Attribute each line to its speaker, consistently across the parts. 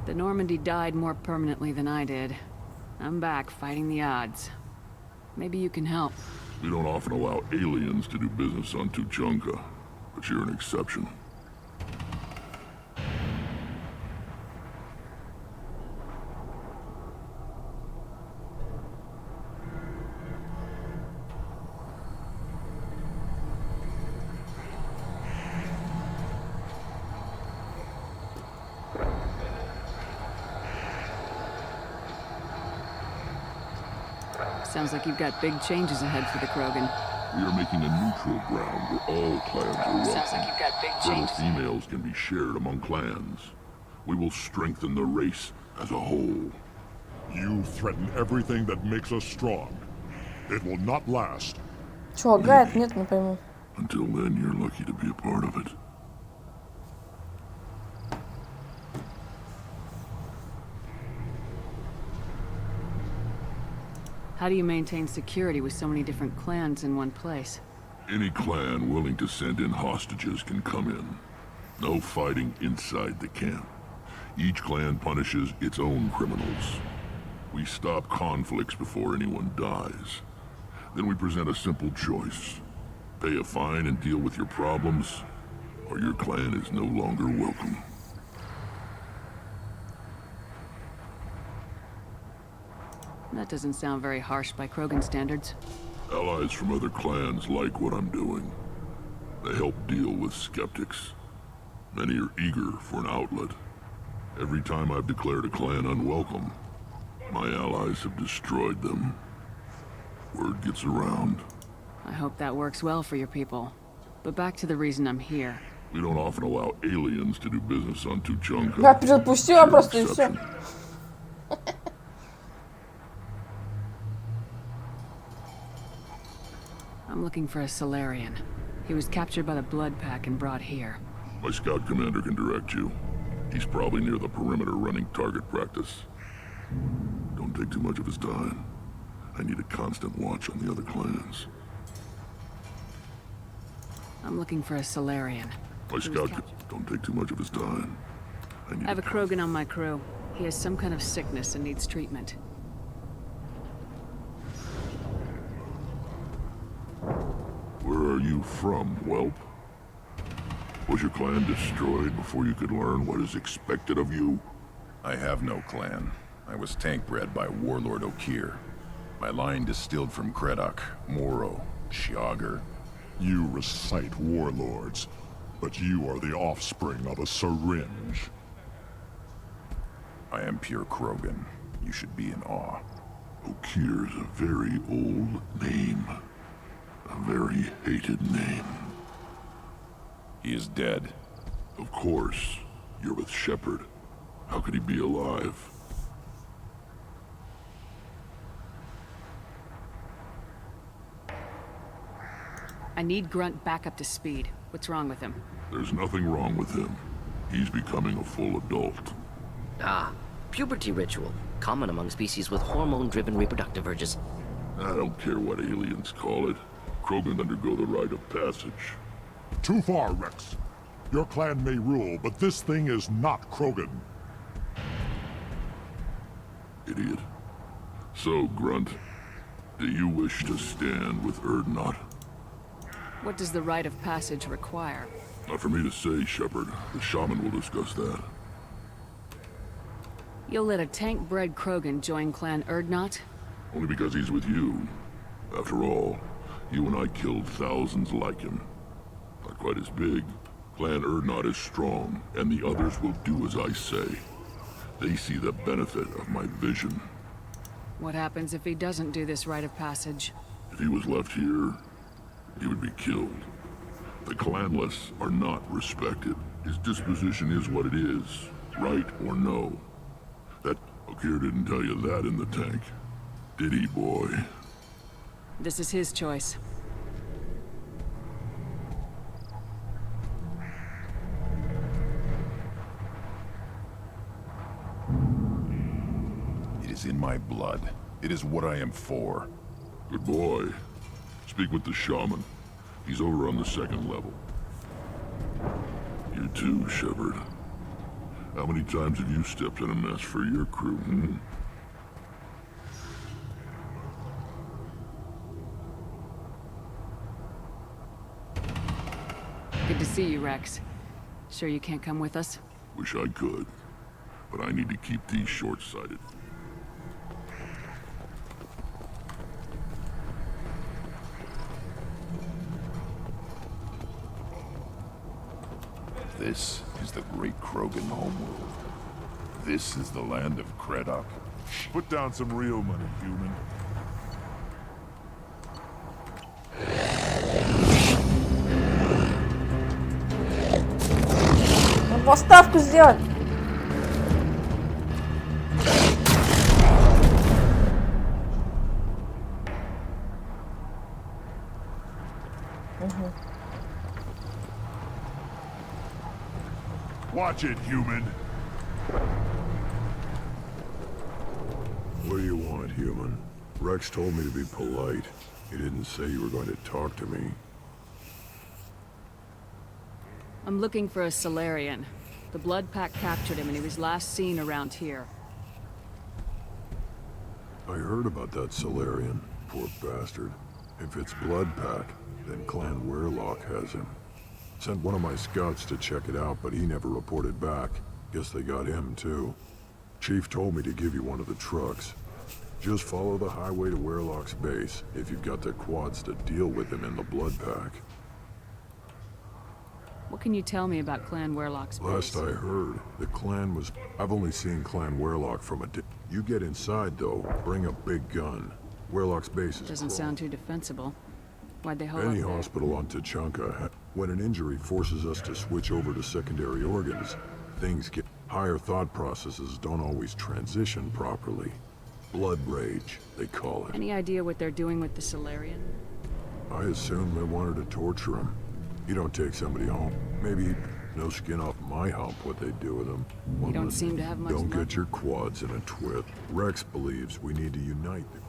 Speaker 1: The Normandy died more permanently than I did. I'm back fighting the odds. Maybe you can help.
Speaker 2: We don't often allow aliens to do business on Tuchanka, but you're an exception.
Speaker 1: Sounds like you've got big changes ahead for the Krogan.
Speaker 2: We are making a neutral ground where all clans are welcome.
Speaker 1: Sounds like you've got big
Speaker 2: Fertile
Speaker 1: changes.
Speaker 2: females can be shared among clans. We will strengthen the race as a whole.
Speaker 3: You threaten everything that makes us strong. It will not last.
Speaker 4: Чё, лагает? Нет, не пойму.
Speaker 2: Until then, you're lucky to be a part of it.
Speaker 1: How do you maintain security with so many different clans in one place?
Speaker 2: Any clan willing to send in hostages can come in. No fighting inside the camp. Each clan punishes its own criminals. We stop conflicts before anyone dies. Then we present a simple choice. Pay a fine and deal with your problems, or your clan is no longer welcome.
Speaker 1: That doesn't sound very harsh by Krogan standards.
Speaker 2: Allies from other clans like what I'm doing. They help deal with skeptics. Many are eager for an outlet. Every time I've declared a clan unwelcome, my allies have destroyed them. Word gets around.
Speaker 1: I hope that works well for your people. But back to the reason I'm here.
Speaker 2: We don't often allow aliens to do business on Tuchanka.
Speaker 4: Я перезапустила просто и все.
Speaker 2: Exception.
Speaker 1: I'm looking for a Solarian. He was captured by the Blood Pack and brought here.
Speaker 2: My scout commander can direct you. He's probably near the perimeter running target practice. Don't take too much of his time. I need a constant watch on the other clans.
Speaker 1: I'm looking for a Solarian.
Speaker 2: My scout, don't take too much of his time.
Speaker 1: I have a Krogan on my crew. He has some kind of sickness and needs treatment.
Speaker 2: Where are you from, whelp? Was your clan destroyed before you could learn what is expected of you?
Speaker 5: I have no clan. I was tank bred by Warlord Okeer. My line distilled from Kredok, Moro, Shiagar.
Speaker 3: You recite warlords, but you are the offspring of a syringe.
Speaker 5: I am pure Krogan. You should be in awe.
Speaker 2: Okeer is a very old name. A very hated name.
Speaker 5: He is dead.
Speaker 2: Of course. You're with Shepard. How could he be alive?
Speaker 1: I need Grunt back up to speed. What's wrong with him?
Speaker 2: There's nothing wrong with him. He's becoming a full adult.
Speaker 6: Ah, puberty ritual. Common among species with hormone-driven reproductive urges.
Speaker 2: I don't care what aliens call it. Krogan undergo the rite of passage.
Speaker 3: Too far, Rex. Your clan may rule, but this thing is not Krogan.
Speaker 2: Idiot. So, Grunt, do you wish to stand with Urdnot?
Speaker 1: What does the rite of passage require?
Speaker 2: Not for me to say, Shepard. The shaman will discuss that.
Speaker 1: You'll let a tank-bred Krogan join Clan Urdnot?
Speaker 2: Only because he's with you. After all, you and I killed thousands like him. Not quite as big. Clan Urdnot is strong, and the others will do as I say. They see the benefit of my vision.
Speaker 1: What happens if he doesn't do this rite of passage?
Speaker 2: If he was left here, he would be killed. The clanless are not respected. His disposition is what it is, right or no. That Okeer didn't tell you that in the tank. Did he, boy?
Speaker 1: This is his choice.
Speaker 5: It is in my blood. It is what I am for.
Speaker 2: Good boy. Speak with the shaman. He's over on the second level. You too, Shepard. How many times have you stepped in a mess for your crew, hmm?
Speaker 1: Good to see you, Rex. Sure you can't come with us?
Speaker 2: Wish I could, but I need to keep these short-sighted.
Speaker 5: This is the great Krogan homeworld. This is the land of Kredok.
Speaker 3: Put down some real money, human.
Speaker 4: Ну, поставку сделать.
Speaker 3: Watch it, human.
Speaker 7: What do you want, human? Rex told me to be polite. He didn't say you were going to talk to me.
Speaker 1: I'm looking for a Solarian. The Blood Pack captured him and he was last seen around here.
Speaker 7: I heard about that Solarian. Poor bastard. If it's Blood Pack, then Clan Weirlock has him. Sent one of my scouts to check it out, but he never reported back. Guess they got him, too. Chief told me to give you one of the trucks. Just follow the highway to Weirlock's base, if you've got the quads to deal with him in the Blood Pack.
Speaker 1: What can you tell me about Clan Weirlock's base?
Speaker 7: Last I heard, the clan was... I've only seen Clan Weirlock from a... You get inside, though, bring a big gun. Weirlock's base is
Speaker 1: Doesn't
Speaker 7: closed.
Speaker 1: sound too defensible. Why'd they hold
Speaker 7: Any
Speaker 1: up there?
Speaker 7: hospital on Tuchanka, when an injury forces us to switch over to secondary organs, things get... Higher thought processes don't always transition properly. Blood rage, they call it.
Speaker 1: Any idea what they're doing with the Solarian?
Speaker 7: I assume they wanted to torture him. You don't take somebody home. Maybe no skin off my hump what they do with him.
Speaker 1: You don't seem to have much
Speaker 7: Don't
Speaker 1: luck.
Speaker 7: get your quads in a twist. Rex believes we need to unite the...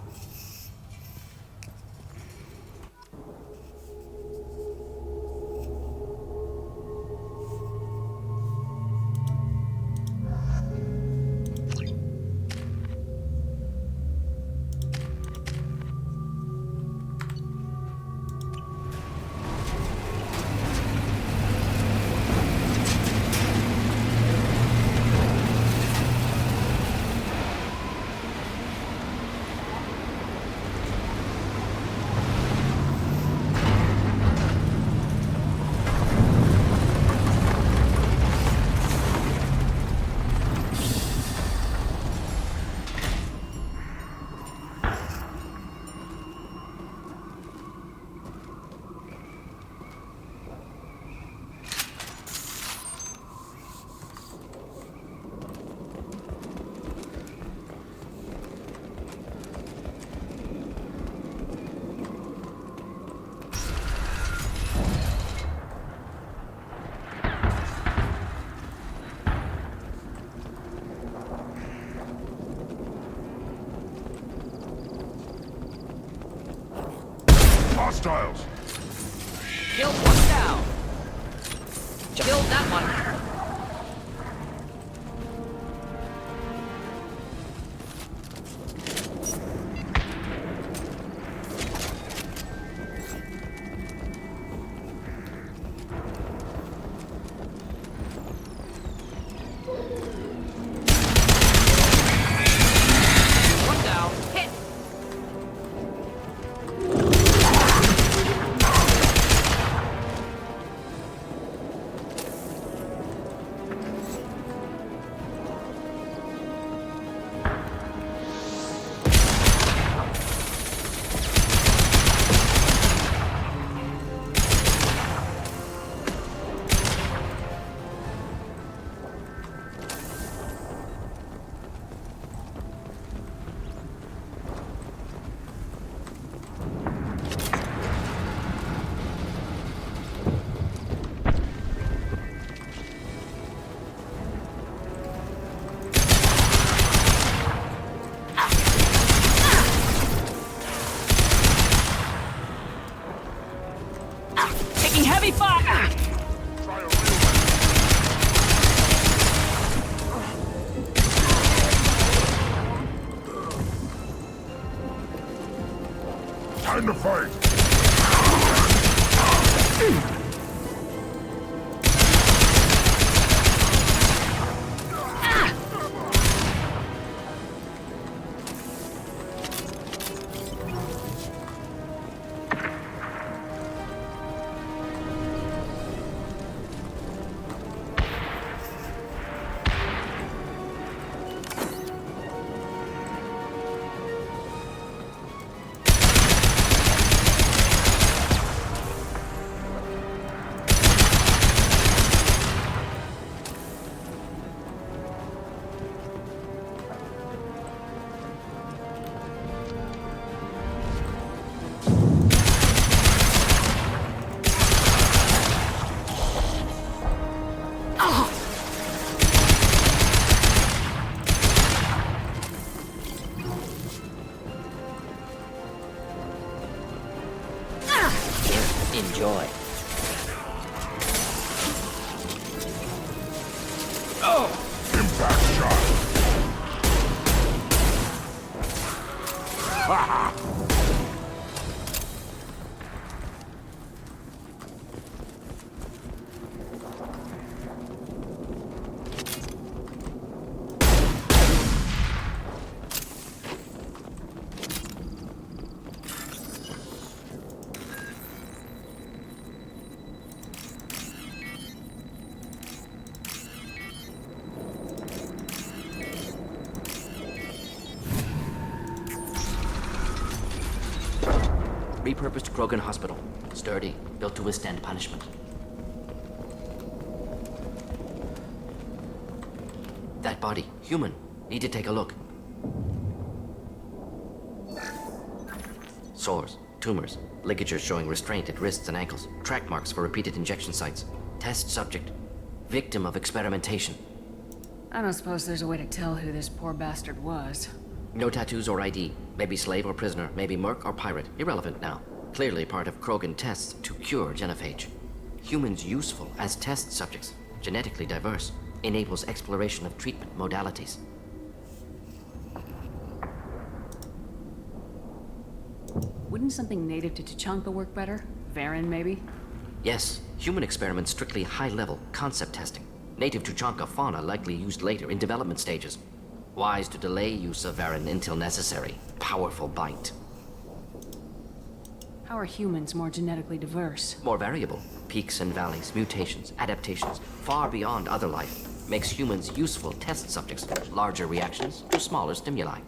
Speaker 3: Hostiles!
Speaker 6: Killed one down. Killed that one. One down. Hit.
Speaker 1: Taking heavy fire!
Speaker 3: Try a real
Speaker 2: Time to fight!
Speaker 6: Enjoy.
Speaker 2: Impact shot!
Speaker 6: Repurposed Krogan Hospital. Sturdy, built to withstand punishment. That body, human. Need to take a look. Sores, tumors, ligatures showing restraint at wrists and ankles, track marks for repeated injection sites. Test subject. Victim of experimentation.
Speaker 1: I don't suppose there's a way to tell who this poor bastard was.
Speaker 6: No tattoos or ID. Maybe slave or prisoner, maybe merc or pirate. Irrelevant now. Clearly part of Krogan tests to cure genophage. Humans useful as test subjects. Genetically diverse. Enables exploration of treatment modalities.
Speaker 1: Wouldn't something native to Tuchanka work better? Varen, maybe?
Speaker 6: Yes, human experiments strictly high-level concept testing. Native Tuchanka fauna likely used later in development stages. Wise to delay use of Varen until necessary. Powerful bite.
Speaker 1: How are humans more genetically diverse?
Speaker 6: More variable. Peaks and valleys, mutations, adaptations, far beyond other life. Makes humans useful test subjects. Larger reactions to smaller stimuli.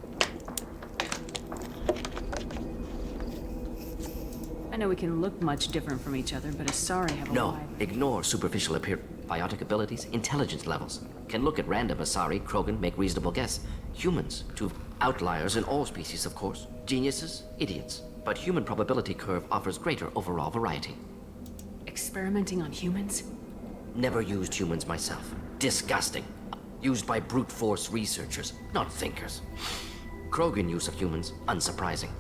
Speaker 1: I know we can look much different from each other, but Asari have a
Speaker 6: No,
Speaker 1: wide...
Speaker 6: ignore superficial appearance. Biotic abilities, intelligence levels. Can look at random Asari, Krogan, make reasonable guess. Humans, to outliers in all species, of course. Geniuses, idiots. But human probability curve offers greater overall variety.
Speaker 1: Experimenting on humans?
Speaker 6: Never used humans myself. Disgusting. Used by brute force researchers, not thinkers. Krogan use of humans, unsurprising.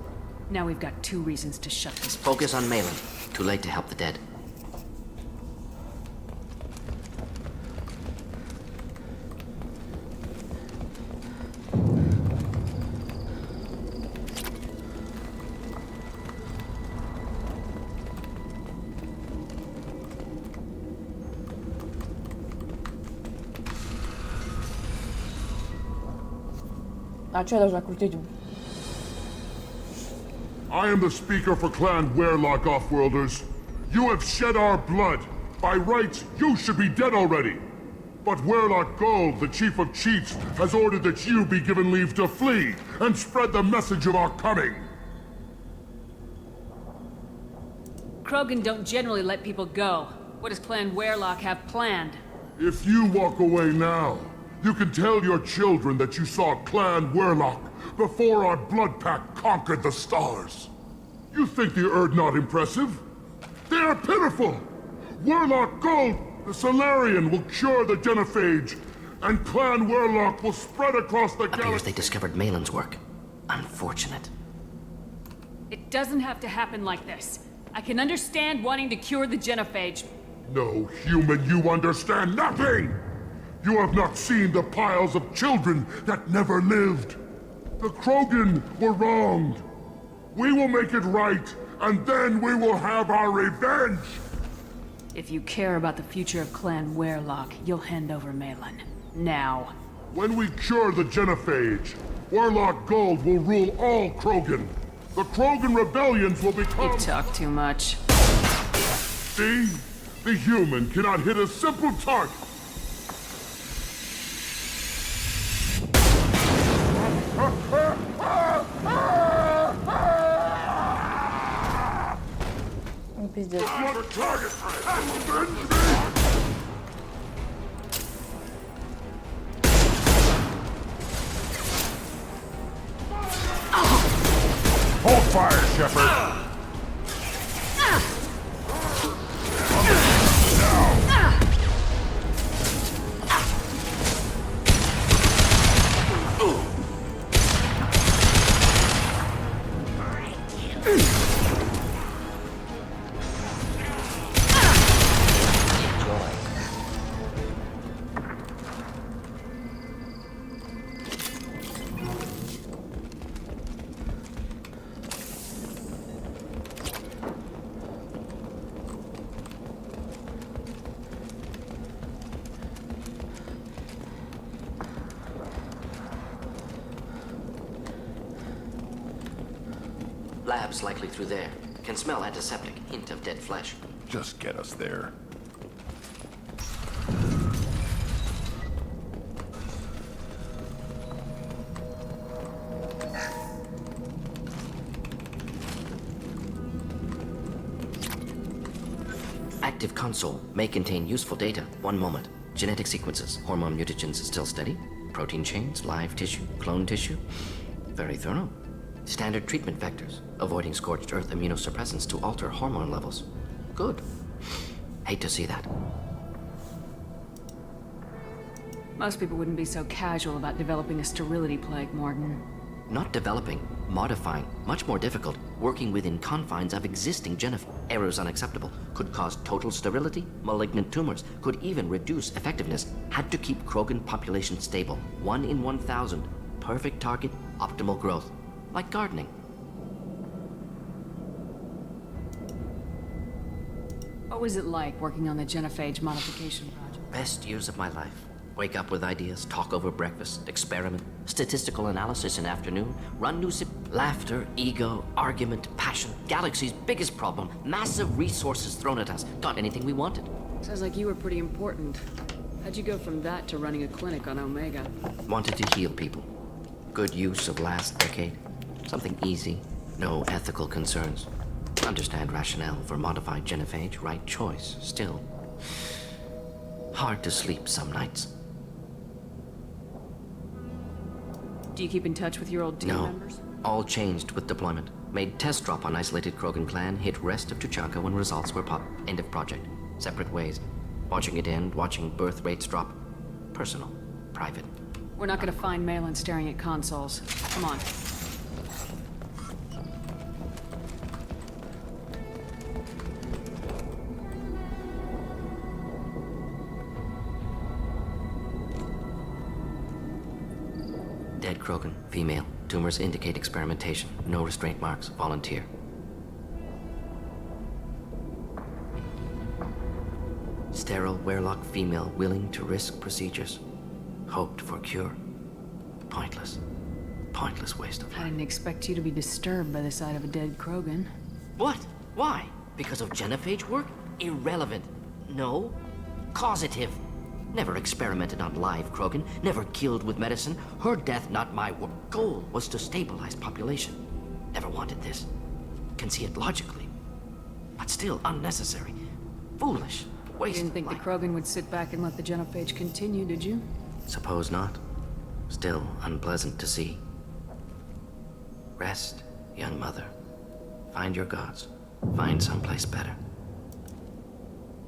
Speaker 1: Now we've got 2 reasons to shut this place.
Speaker 6: Focus on Malin. Too late to help the dead.
Speaker 4: А что я должна крутить?
Speaker 2: I am the speaker for Clan Werlock, Offworlders. You have shed our blood. By rights, you should be dead already. But Werlock Gold, the Chief of Chiefs, has ordered that you be given leave to flee and spread the message of our coming.
Speaker 1: Krogan don't generally let people go. What does Clan Werlock have planned?
Speaker 2: If you walk away now, you can tell your children that you saw Clan Werlock before our blood pact conquered the stars. You think the Erd not impressive? They are pitiful! Werlock Gold, the Solarian, will cure the genophage, and Clan Werlock will spread across the
Speaker 6: Appears
Speaker 2: galaxy.
Speaker 6: they discovered Malin's work. Unfortunate.
Speaker 1: It doesn't have to happen like this. I can understand wanting to cure the genophage.
Speaker 2: No, human, you understand nothing! You have not seen the piles of children that never lived. The Krogan were wronged.
Speaker 3: We will make it right, and then we will have our revenge!
Speaker 1: If you care about the future of Clan Werelock, you'll hand over Malin. Now.
Speaker 3: When we cure the Genophage, Warlock Gold will rule all Krogan. The Krogan rebellions will become...
Speaker 1: You talk too much.
Speaker 3: See? The human cannot hit a simple target.
Speaker 4: Пиздец.
Speaker 3: On target! Avenge me!
Speaker 7: Hold fire, Shepard!
Speaker 6: Labs likely through there. Can smell antiseptic, hint of dead flesh.
Speaker 5: Just get us there.
Speaker 6: Active console may contain useful data. One moment. Genetic sequences, hormone mutagens still steady. Protein chains, live tissue, clone tissue. Very thorough. Standard treatment vectors, avoiding scorched earth immunosuppressants to alter hormone levels. Good. Hate to see that.
Speaker 1: Most people wouldn't be so casual about developing a sterility plague, Morton.
Speaker 6: Not developing, modifying, much more difficult, working within confines of existing genophage. Errors unacceptable, could cause total sterility, malignant tumors, could even reduce effectiveness. Had to keep Krogan population stable, 1 in 1,000. Perfect target, optimal growth. Like gardening.
Speaker 1: What was it like working on the genophage modification project?
Speaker 6: Best years of my life. Wake up with ideas, talk over breakfast, experiment, statistical analysis in afternoon, run new laughter, ego, argument, passion, galaxy's biggest problem, massive resources thrown at us. Got anything we wanted.
Speaker 1: Sounds like you were pretty important. How'd you go from that to running a clinic on Omega?
Speaker 6: Wanted to heal people. Good use of last decade. Something easy, no ethical concerns. Understand rationale for modified genophage, right choice, still. Hard to sleep some nights.
Speaker 1: Do you keep in touch with your old team
Speaker 6: No,
Speaker 1: members?
Speaker 6: all changed with deployment. Made test drop on isolated Krogan clan, hit rest of Tuchanka when results were pop. End of project. Separate ways. Watching it end, watching birth rates drop. Personal. Private.
Speaker 1: We're not gonna find Malin staring at consoles. Come on.
Speaker 6: Dead Krogan, female. Tumors indicate experimentation. No restraint marks. Volunteer. Sterile Werelock female willing to risk procedures. Hoped for cure. Pointless. Pointless waste of
Speaker 1: I
Speaker 6: life.
Speaker 1: didn't expect you to be disturbed by the sight of a dead Krogan.
Speaker 6: What? Why? Because of genophage work? Irrelevant. No. Causative. Never experimented on live Krogan. Never killed with medicine. Her death, not my work. Goal was to stabilize population. Never wanted this. Can see it logically. But still unnecessary. Foolish.
Speaker 1: You
Speaker 6: Waste
Speaker 1: didn't think
Speaker 6: of
Speaker 1: the
Speaker 6: life.
Speaker 1: Krogan would sit back and let the genophage continue, did you?
Speaker 6: Suppose not. Still unpleasant to see. Rest, young mother. Find your gods. Find someplace better.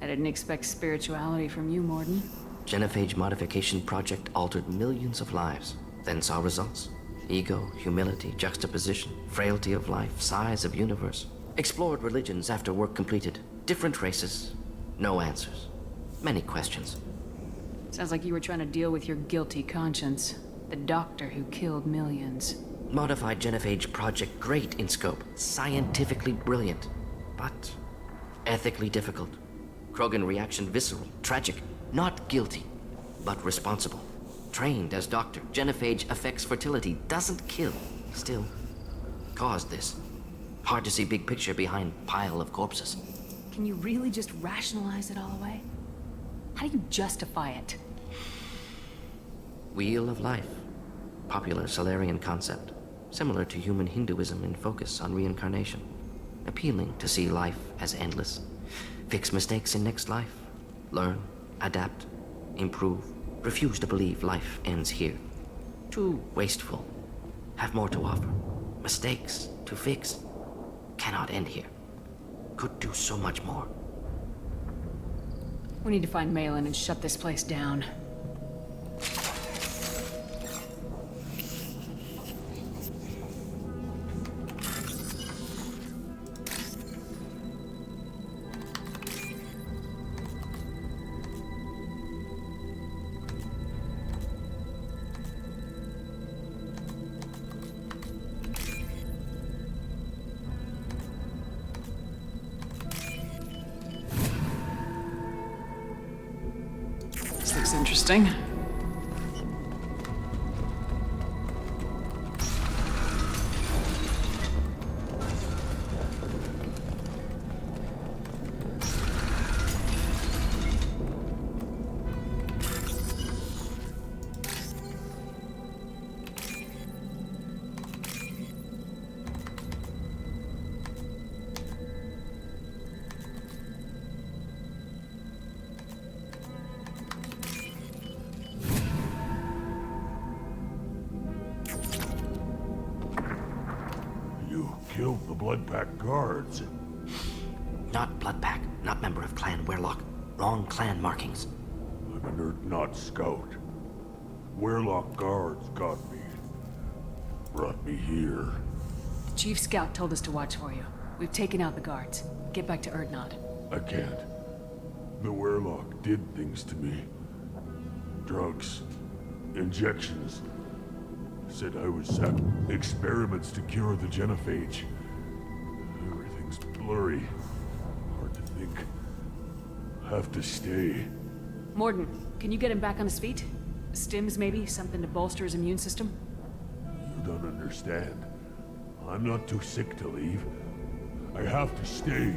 Speaker 1: I didn't expect spirituality from you, Morden.
Speaker 6: Genophage modification project altered millions of lives. Then saw results. Ego, humility, juxtaposition, frailty of life, size of universe. Explored religions after work completed. Different races. No answers. Many questions.
Speaker 1: Sounds like you were trying to deal with your guilty conscience. The doctor who killed millions.
Speaker 6: Modified genophage project great in scope, scientifically brilliant, but ethically difficult. Krogan reaction visceral, tragic, not guilty, but responsible. Trained as doctor, genophage affects fertility, doesn't kill, still caused this. Hard to see big picture behind pile of corpses.
Speaker 1: Can you really just rationalize it all away? How do you justify it?
Speaker 6: Wheel of life. Popular Solarian concept. Similar to human Hinduism in focus on reincarnation. Appealing to see life as endless. Fix mistakes in next life. Learn, adapt, improve. Refuse to believe life ends here. Too wasteful. Have more to offer. Mistakes to fix. Cannot end here. Could do so much more.
Speaker 1: We need to find Malin and shut this place down. This looks interesting.
Speaker 3: You killed the Bloodpack guards.
Speaker 6: Not Bloodpack, not member of Clan Werlock. Wrong clan markings.
Speaker 3: I'm an Urdnot scout. Werlock guards got me. Brought me here.
Speaker 1: The Chief Scout told us to watch for you. We've taken out the guards. Get back to Urdnot.
Speaker 3: I can't. The Werlock did things to me. Drugs. Injections. Said I was experiments to cure the genophage. Everything's blurry. Hard to think. Have to stay.
Speaker 1: Morden, can you get him back on his feet? Stims, maybe? Something to bolster his immune system?
Speaker 3: You don't understand. I'm not too sick to leave. I have to stay.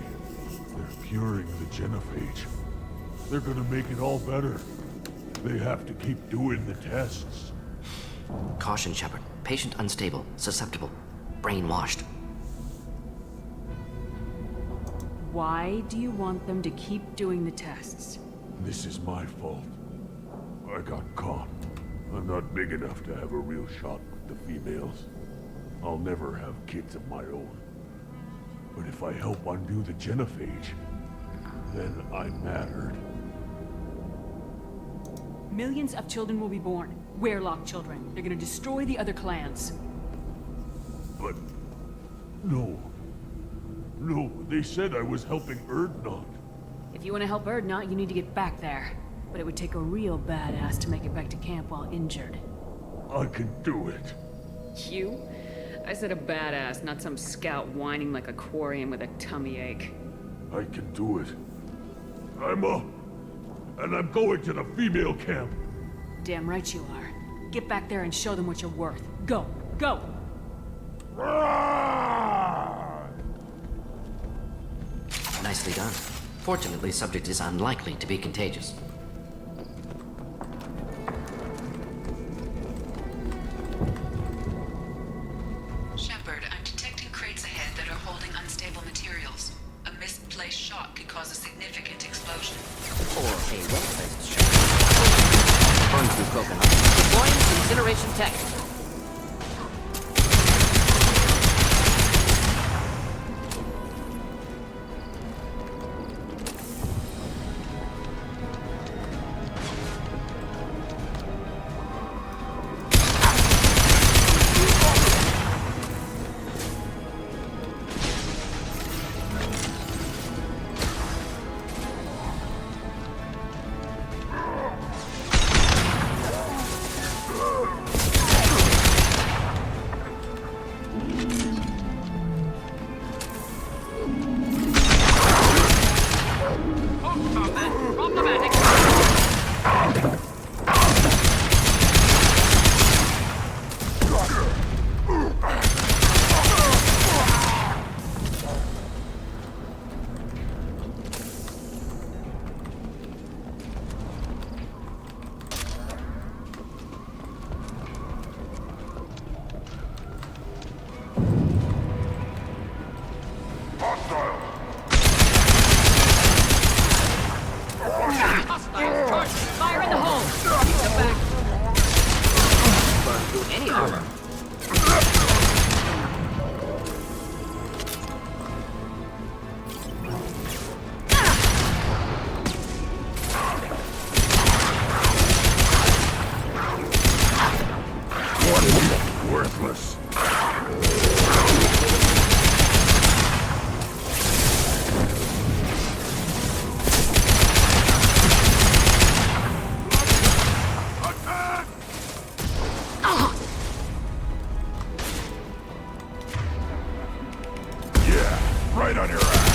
Speaker 3: They're curing the genophage. They're gonna make it all better. They have to keep doing the tests.
Speaker 6: Caution, Shepard. Patient unstable, susceptible, brainwashed.
Speaker 1: Why do you want them to keep doing the tests?
Speaker 3: This is my fault. I got caught. I'm not big enough to have a real shot with the females. I'll never have kids of my own. But if I help undo the genophage, then I mattered.
Speaker 1: Millions of children will be born. Werlock children. They're gonna destroy the other clans.
Speaker 3: But... no. No, they said I was helping Urdnot.
Speaker 1: If you want to help Urdnot, you need to get back there. But it would take a real badass to make it back to camp while injured.
Speaker 3: I can do it.
Speaker 1: You? I said a badass, not some scout whining like a quarian with a tummy ache.
Speaker 3: I can do it. I'm up. And I'm going to the female camp.
Speaker 1: Damn right you are. Get back there and show them what you're worth. Go! Go!
Speaker 6: Nicely done. Fortunately, subject is unlikely to be contagious.
Speaker 8: Shepard, I'm detecting crates ahead that are holding unstable materials. A misplaced shot could cause a significant explosion.
Speaker 6: Or a well-placed shot. Burn through coconut. Deploying incineration tech.
Speaker 3: hostile!
Speaker 1: Fire in the hole! Keep them back. Any armor.
Speaker 3: Worthless.
Speaker 5: Yeah, right on your ass.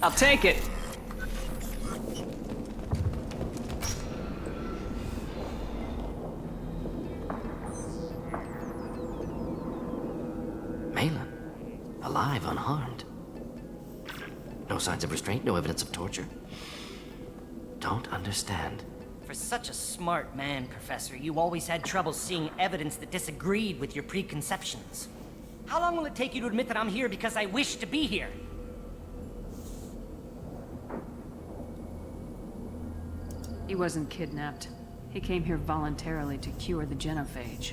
Speaker 1: I'll take it.
Speaker 6: Malin, alive, unharmed. No signs of restraint, no evidence of torture. Don't understand.
Speaker 9: For such a smart man, Professor, you always had trouble seeing evidence that disagreed with your preconceptions. How long will it take you to admit that I'm here because I wish to be here?
Speaker 1: He wasn't kidnapped. He came here voluntarily to cure the genophage.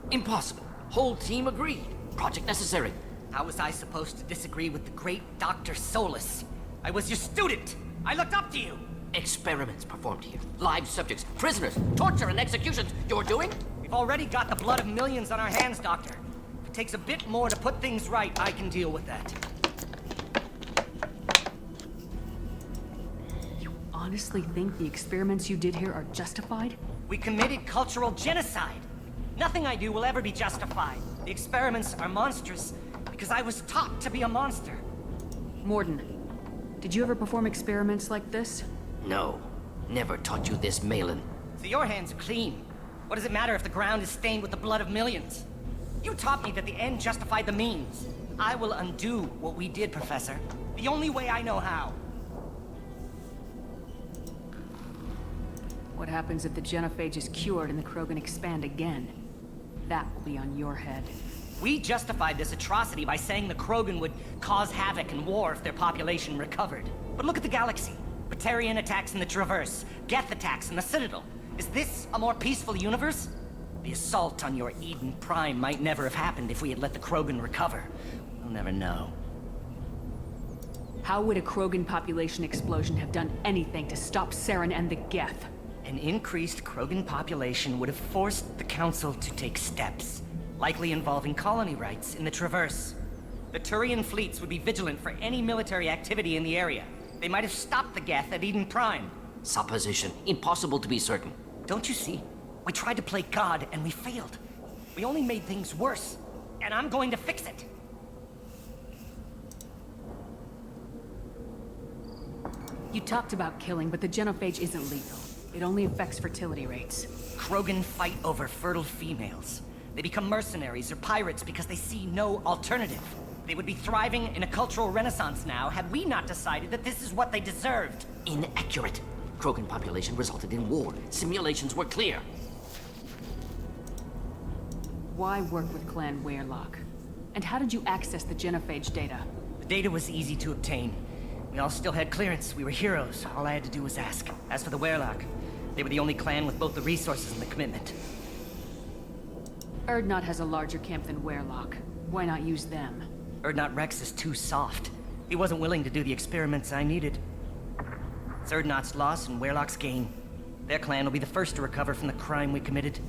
Speaker 6: Impossible. Whole team agreed. Project necessary.
Speaker 9: How was I supposed to disagree with the great Dr. Solus? I was your student! I looked up to you!
Speaker 6: Experiments performed here. Live subjects, prisoners, torture and executions. You're doing?
Speaker 9: We've already got the blood of millions on our hands, Doctor. If it takes a bit more to put things right, I can deal with that.
Speaker 1: Honestly think the experiments you did here are justified?
Speaker 9: We committed cultural genocide. Nothing I do will ever be justified. The experiments are monstrous because I was taught to be a monster.
Speaker 1: Mordin, did you ever perform experiments like this?
Speaker 6: No. Never taught you this, Malin.
Speaker 9: So your hands are clean. What does it matter if the ground is stained with the blood of millions? You taught me that the end justified the means. I will undo what we did, Professor. The only way I know how.
Speaker 1: What happens if the genophage is cured and the Krogan expand again? That will be on your head.
Speaker 9: We justified this atrocity by saying the Krogan would cause havoc and war if their population recovered. But look at the galaxy. Batarian attacks in the Traverse, Geth attacks in the Citadel. Is this a more peaceful universe? The assault on your Eden Prime might never have happened if we had let the Krogan recover. We'll never know.
Speaker 1: How would a Krogan population explosion have done anything to stop Saren and the Geth?
Speaker 9: An increased Krogan population would have forced the Council to take steps, likely involving colony rights in the Traverse. The Turian fleets would be vigilant for any military activity in the area. They might have stopped the Geth at Eden Prime.
Speaker 6: Supposition. Impossible to be certain.
Speaker 9: Don't you see? We tried to play God and we failed. We only made things worse, and I'm going to fix it.
Speaker 1: You talked about killing, but the genophage isn't lethal. It only affects fertility rates.
Speaker 9: Krogan fight over fertile females. They become mercenaries or pirates because they see no alternative. They would be thriving in a cultural renaissance now had we not decided that this is what they deserved.
Speaker 6: Inaccurate. Krogan population resulted in war. Simulations were clear.
Speaker 1: Why work with Clan Weyrloc? And how did you access the genophage data?
Speaker 9: The data was easy to obtain. We all still had clearance. We were heroes. All I had to do was ask. As for the Wehrlock, they were the only clan with both the resources and the commitment.
Speaker 1: Erdnot has a larger camp than Wehrlock. Why not use them?
Speaker 9: Erdnot Rex is too soft. He wasn't willing to do the experiments I needed. It's Erdnot's loss and Wehrlock's gain. Their clan will be the first to recover from the crime we committed.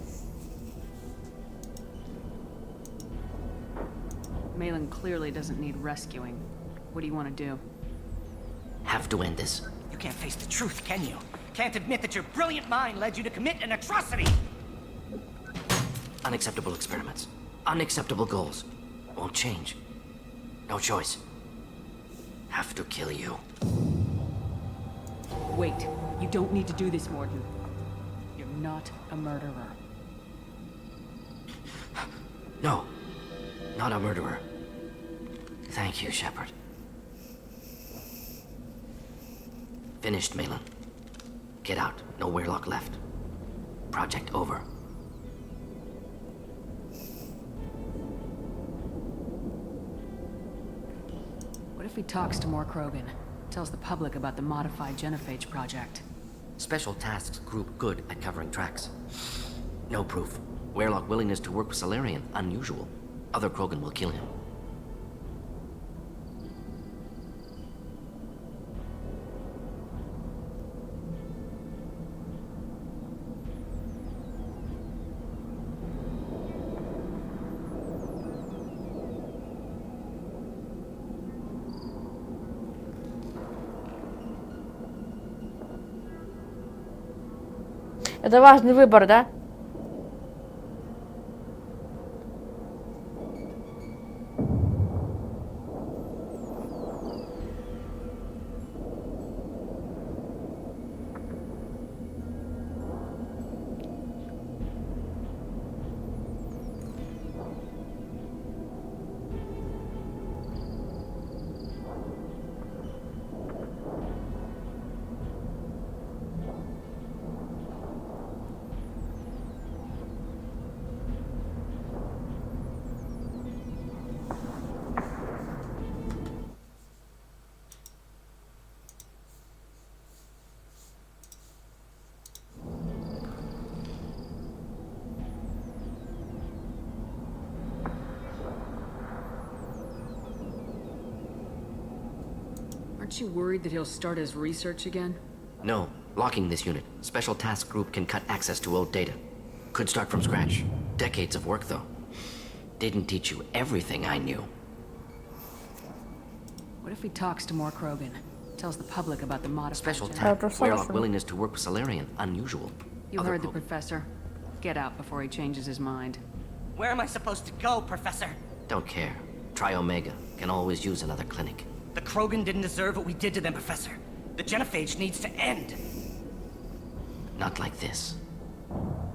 Speaker 1: Malin clearly doesn't need rescuing. What do you want to do?
Speaker 6: Have to end this.
Speaker 9: You can't face the truth, can you? Can't admit that your brilliant mind led you to commit an atrocity!
Speaker 6: Unacceptable experiments. Unacceptable goals. Won't change. No choice. Have to kill you.
Speaker 1: Wait. You don't need to do this, Mordin. You're not a murderer.
Speaker 6: No. Not a murderer. Thank you, Shepard. Finished, Malin. Get out. No Wehrlock left. Project over.
Speaker 1: What if he talks to more Krogan? Tells the public about the modified genophage project?
Speaker 6: Special Tasks Group good at covering tracks. No proof. Wehrlock willingness to work with Salarian, unusual. Other Krogan will kill him.
Speaker 4: Это важный выбор, да?
Speaker 1: Aren't you worried that he'll start his research again?
Speaker 6: No. Locking this unit. Special Task Group can cut access to old data. Could start from scratch. Decades of work, though. Didn't teach you everything I knew.
Speaker 1: What if he talks to more Krogan? Tells the public about the modified
Speaker 6: Special
Speaker 1: genophage?
Speaker 6: Task. Wehrlock willingness to work with Salarian, unusual.
Speaker 1: You
Speaker 6: Other
Speaker 1: heard the
Speaker 6: Krogan.
Speaker 1: professor. Get out before he changes his mind.
Speaker 9: Where am I supposed to go, Professor?
Speaker 6: Don't care. Try Omega. Can always use another clinic.
Speaker 9: The Krogan didn't deserve what we did to them, Professor. The genophage needs to end.
Speaker 6: Not like this.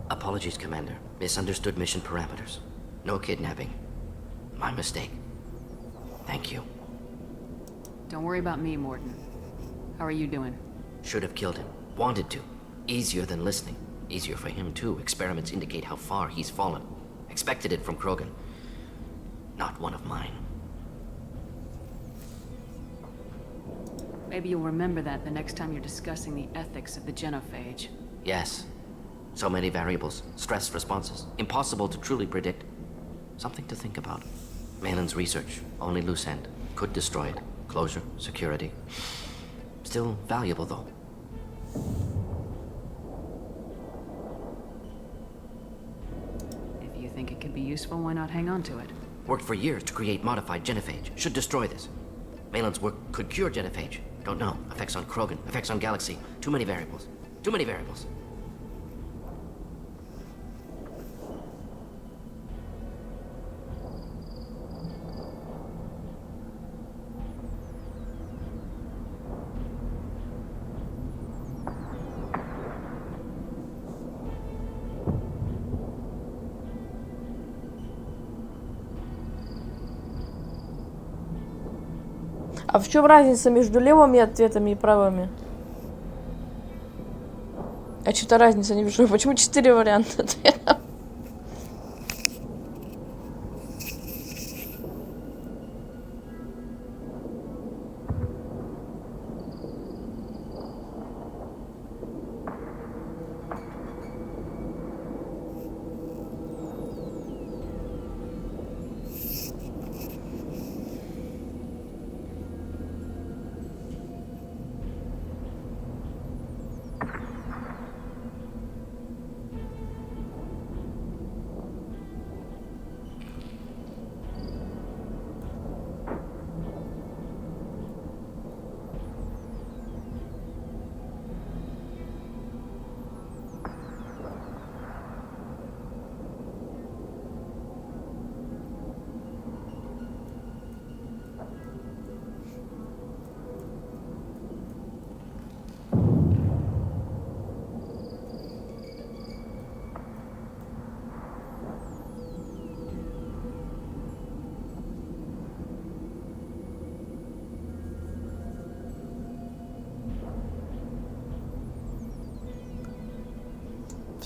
Speaker 6: Apologies, Commander. Misunderstood mission parameters. No kidnapping. My mistake. Thank you.
Speaker 1: Don't worry about me, Mordin. How are you doing?
Speaker 6: Should have killed him. Wanted to. Easier than listening. Easier for him, too. Experiments indicate how far he's fallen. Expected it from Krogan. Not one of mine.
Speaker 1: Maybe you'll remember that the next time you're discussing the ethics of the genophage.
Speaker 6: Yes. So many variables. Stress responses. Impossible to truly predict. Something to think about. Malin's research. Only loose end. Could destroy it. Closure. Security. Still valuable, though.
Speaker 1: If you think it could be useful, why not hang on to it?
Speaker 6: Worked for years to create modified genophage. Should destroy this. Malin's work could cure genophage. Don't know. Effects on Krogan. Effects on Galaxy. Too many variables. Too many variables.
Speaker 4: А в чем разница между левыми ответами и правыми? А что-то разница не вижу. Почему 4 варианта ответа?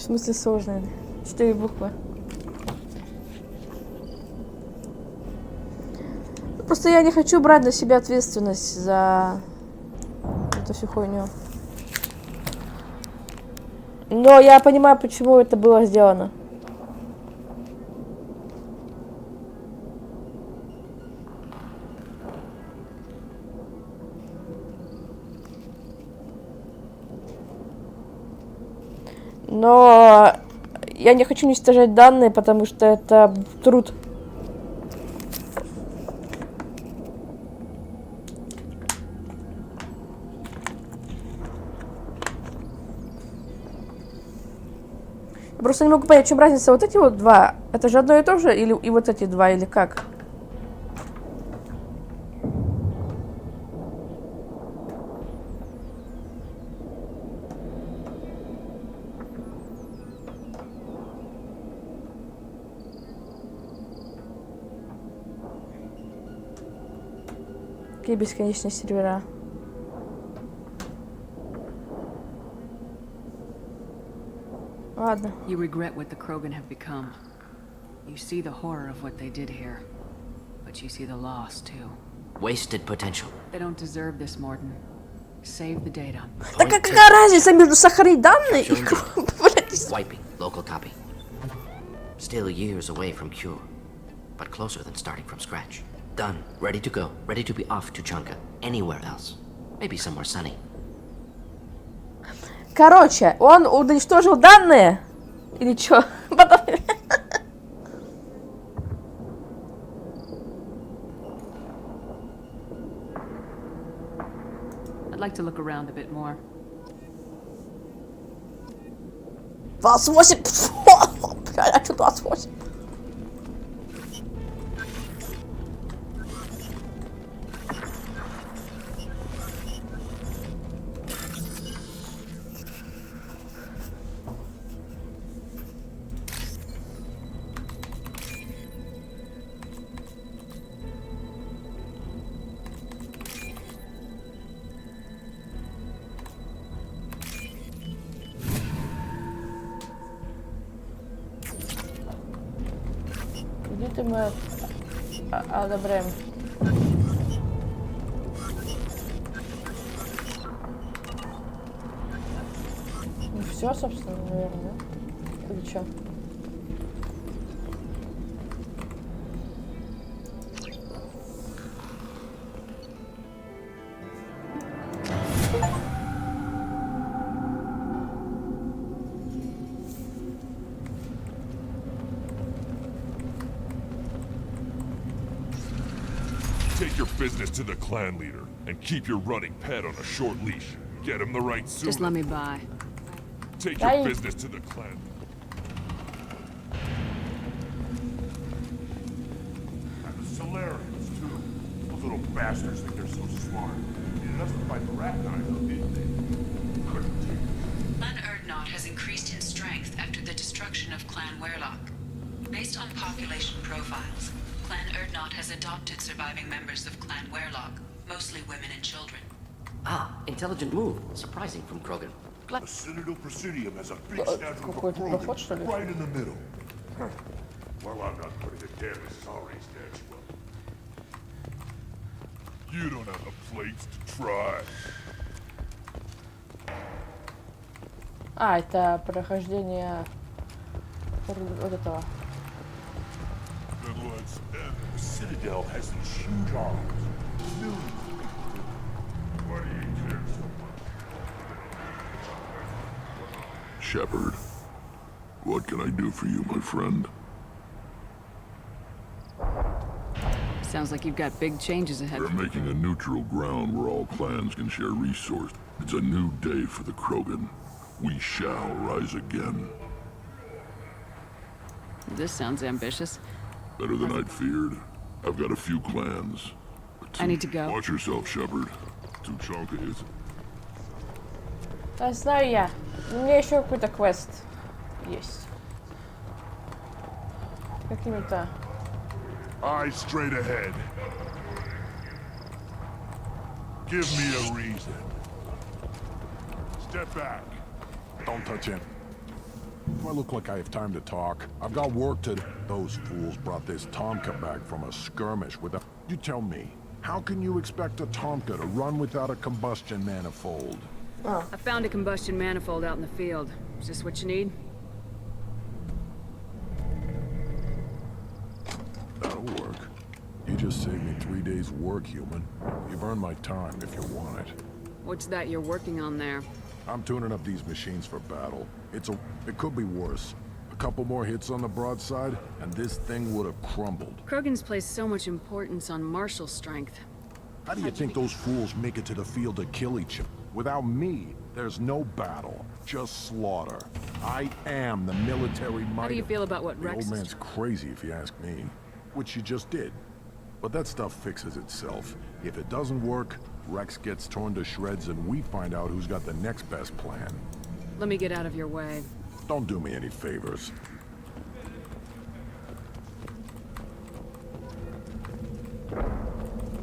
Speaker 4: смысле сложные? 4 буквы. Просто я не хочу брать на себя ответственность за эту всю хуйню. Но я понимаю, почему это было сделано. Но я не хочу уничтожать данные, потому что это труд. Я просто не могу понять, в чем разница. Вот эти вот два, это же одно и то же? Или и вот эти два, или как? Какие бесконечные сервера. Ладно.
Speaker 1: You regret what the Krogan have become. You see the horror of what they did here. But you see the loss, too.
Speaker 6: Wasted potential.
Speaker 1: They don't deserve this, Mordin. Save the data.
Speaker 4: Так какая разница между сохранить данные и...
Speaker 6: Wiping local copy. Still years away from cure, but closer than starting from scratch. Done. Ready to go. Ready to be off to Chunka. Anywhere else. Maybe somewhere sunny.
Speaker 4: Короче, он уничтожил данные? Или чё? Потом...
Speaker 1: I'd like to look around a bit more.
Speaker 4: 28! Блядь, а что 28? Где-то мы одобряем. Ну все, собственно, наверное, да? Или что?
Speaker 3: Take your business to the clan leader and keep your running pet on a short leash. Get him the right suit.
Speaker 1: Just let me by.
Speaker 3: Take your business to the clan. And the Solarians, too. Those little bastards think they're so smart. Needed us to fight the Rachni, though, didn't they? Couldn't take it.
Speaker 8: Clan Urdnot has increased in strength after the destruction of Clan Werlock. Based on population profiles, Clan Urdnot has adopted surviving members of Clan Werlock, mostly women and children.
Speaker 6: Ah, intelligent move. Surprising from Krogan.
Speaker 3: The Citadel Presidium has a big statue of a Krogan right in the middle. Well, I'm not putting a damn sorry statue up. You don't have the plates to try.
Speaker 4: А, это прохождение вот этого.
Speaker 3: The Citadel has these huge arms. Millions of people. Why do you care so much?
Speaker 2: Shepard, what can I do for you, my friend?
Speaker 1: Sounds like you've got big changes ahead.
Speaker 2: We're making a neutral ground where all clans can share resources. It's a new day for the Krogan. We shall rise again.
Speaker 1: This sounds ambitious.
Speaker 2: Better than I'd feared. I've got a few clans.
Speaker 1: I need to go.
Speaker 2: Watch yourself, Shepard. Tuchanka is...
Speaker 4: Да, знаю я. У меня еще какой-то квест есть. Какими-то.
Speaker 3: Eyes straight ahead. Give me a reason. Step back.
Speaker 7: Don't touch him. Do I look like I have time to talk? I've got work to... Those fools brought this Tomka back from a skirmish without... You tell me, how can you expect a Tomka to run without a combustion manifold?
Speaker 1: I found a combustion manifold out in the field. Is this what you need?
Speaker 7: That'll work. You just saved me 3 days' work, human. You've earned my time if you want it.
Speaker 1: What's that you're working on there?
Speaker 7: I'm tuning up these machines for battle. It could be worse. A couple more hits on the broadside, and this thing would have crumbled.
Speaker 1: Krogan's placed so much importance on martial strength.
Speaker 7: How do you think those fools make it to the field to kill each other? Without me, there's no battle, just slaughter. I am the military might.
Speaker 1: How do you feel about what
Speaker 7: The
Speaker 1: Rex
Speaker 7: old
Speaker 1: is
Speaker 7: man's crazy if you ask me. Which you just did. But that stuff fixes itself. If it doesn't work, Rex gets torn to shreds and we find out who's got the next best plan.
Speaker 1: Let me get out of your way.
Speaker 7: Don't do me any favors.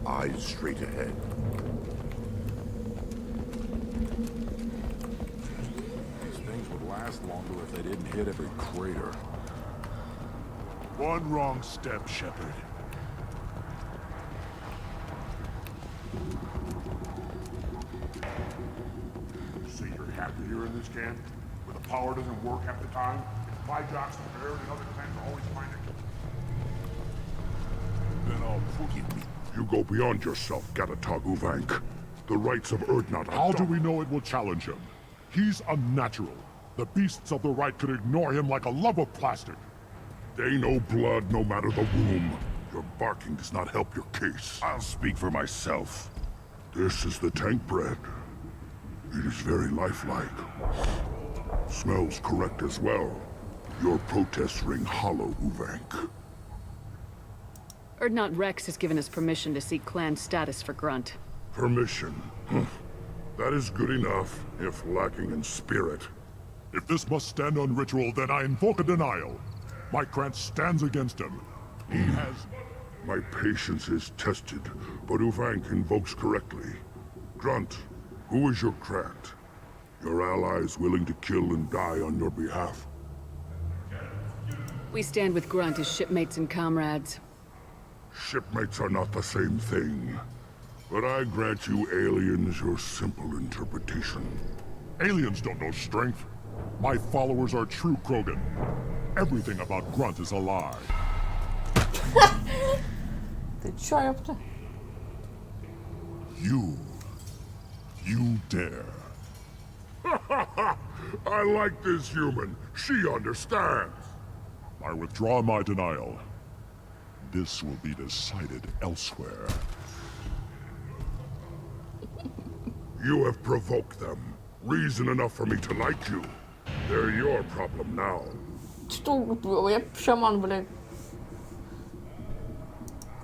Speaker 3: Eyes straight ahead.
Speaker 7: These things would last longer if they didn't hit every crater.
Speaker 3: One wrong step, Shepard.
Speaker 10: So you're happy here in this camp? Where the power doesn't work half the time? And my jocks and Barrett and other clans are always finding it?
Speaker 2: Then I'll forgive me. You go beyond yourself, Gatatog Uvank. The rights of Urdnot are
Speaker 10: How do
Speaker 2: done.
Speaker 10: we know it will challenge him? He's unnatural. The beasts of the right could ignore him like a lump of plastic.
Speaker 2: They know blood no matter the womb. Your barking does not help your case.
Speaker 3: I'll speak for myself.
Speaker 2: This is the tank bread. It is very lifelike. Smells correct as well. Your protests ring hollow, Uvank.
Speaker 1: Urdnot Rex has given us permission to seek clan status for Grunt.
Speaker 2: Permission. That is good enough, if lacking in spirit.
Speaker 10: If this must stand on ritual, then I invoke a denial. My Krantz stands against him. He has...
Speaker 2: My patience is tested, but Uvank invokes correctly. Grunt, who is your Krant? Your allies willing to kill and die on your behalf?
Speaker 1: We stand with Grunt as shipmates and comrades.
Speaker 2: Shipmates are not the same thing. But I grant you aliens your simple interpretation.
Speaker 10: Aliens don't know strength. My followers are true Krogan. Everything about Grunt is a lie.
Speaker 4: Ты чё, ёпта?
Speaker 10: You dare.
Speaker 2: I like this human. She understands.
Speaker 10: I withdraw my denial. This will be decided elsewhere.
Speaker 2: You have provoked them. Reason enough for me to like you. They're your problem now.
Speaker 4: Что? Я шаман, блядь.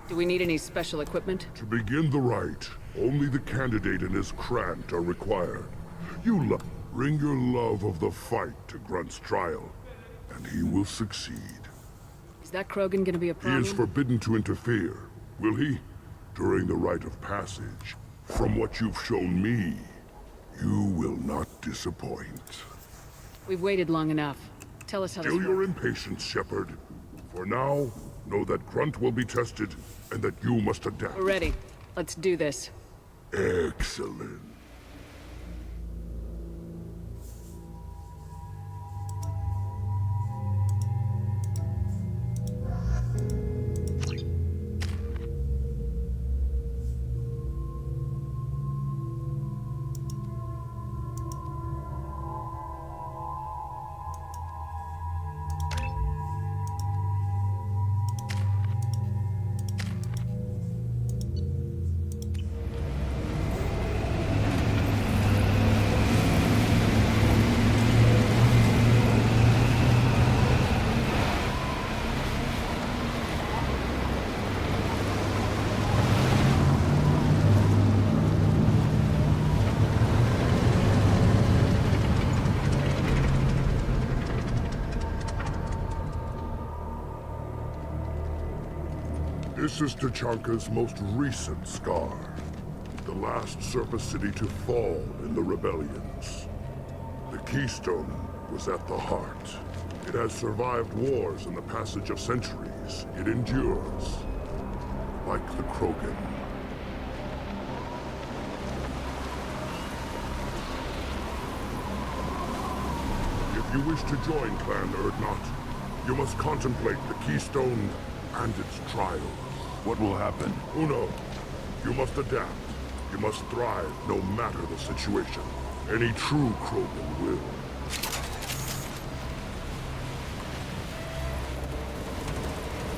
Speaker 1: Do we need any special equipment?
Speaker 2: To begin the rite, only the candidate and his Krant are required. Bring your love of the fight to Grunt's trial, and he will succeed.
Speaker 1: Is that Krogan gonna be a
Speaker 2: He
Speaker 1: problem?
Speaker 2: is forbidden to interfere, will he? During the rite of passage. From what you've shown me, you will not disappoint.
Speaker 1: We've waited long enough. Tell us how this
Speaker 2: Still your
Speaker 1: works.
Speaker 2: impatience, Shepard. For now, know that Grunt will be tested, and that you must adapt.
Speaker 1: We're ready. Let's do this.
Speaker 2: Excellent. This is Tachanka's most recent scar. The last surface city to fall in the rebellions. The Keystone was at the heart. It has survived wars and the passage of centuries. It endures. Like the Krogan. If you wish to join Clan Urdnot, you must contemplate the Keystone and its trials.
Speaker 7: What will happen?
Speaker 2: Who knows? You must adapt. You must thrive no matter the situation. Any true Krogan will.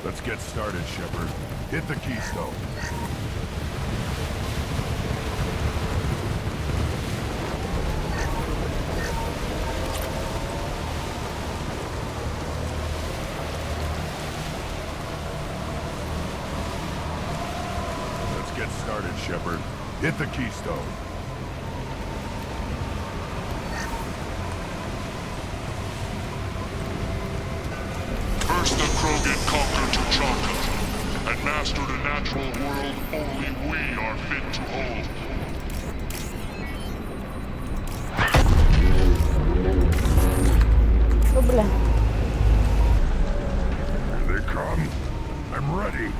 Speaker 7: Let's get started, Shepard. Hit the keystone. Let's get started, Shepard. Hit the keystone.
Speaker 10: First the Krogan conquered Tuchanka, and mastered a natural world only we are fit to hold.
Speaker 4: Ну, бля.
Speaker 2: Here they come. I'm ready.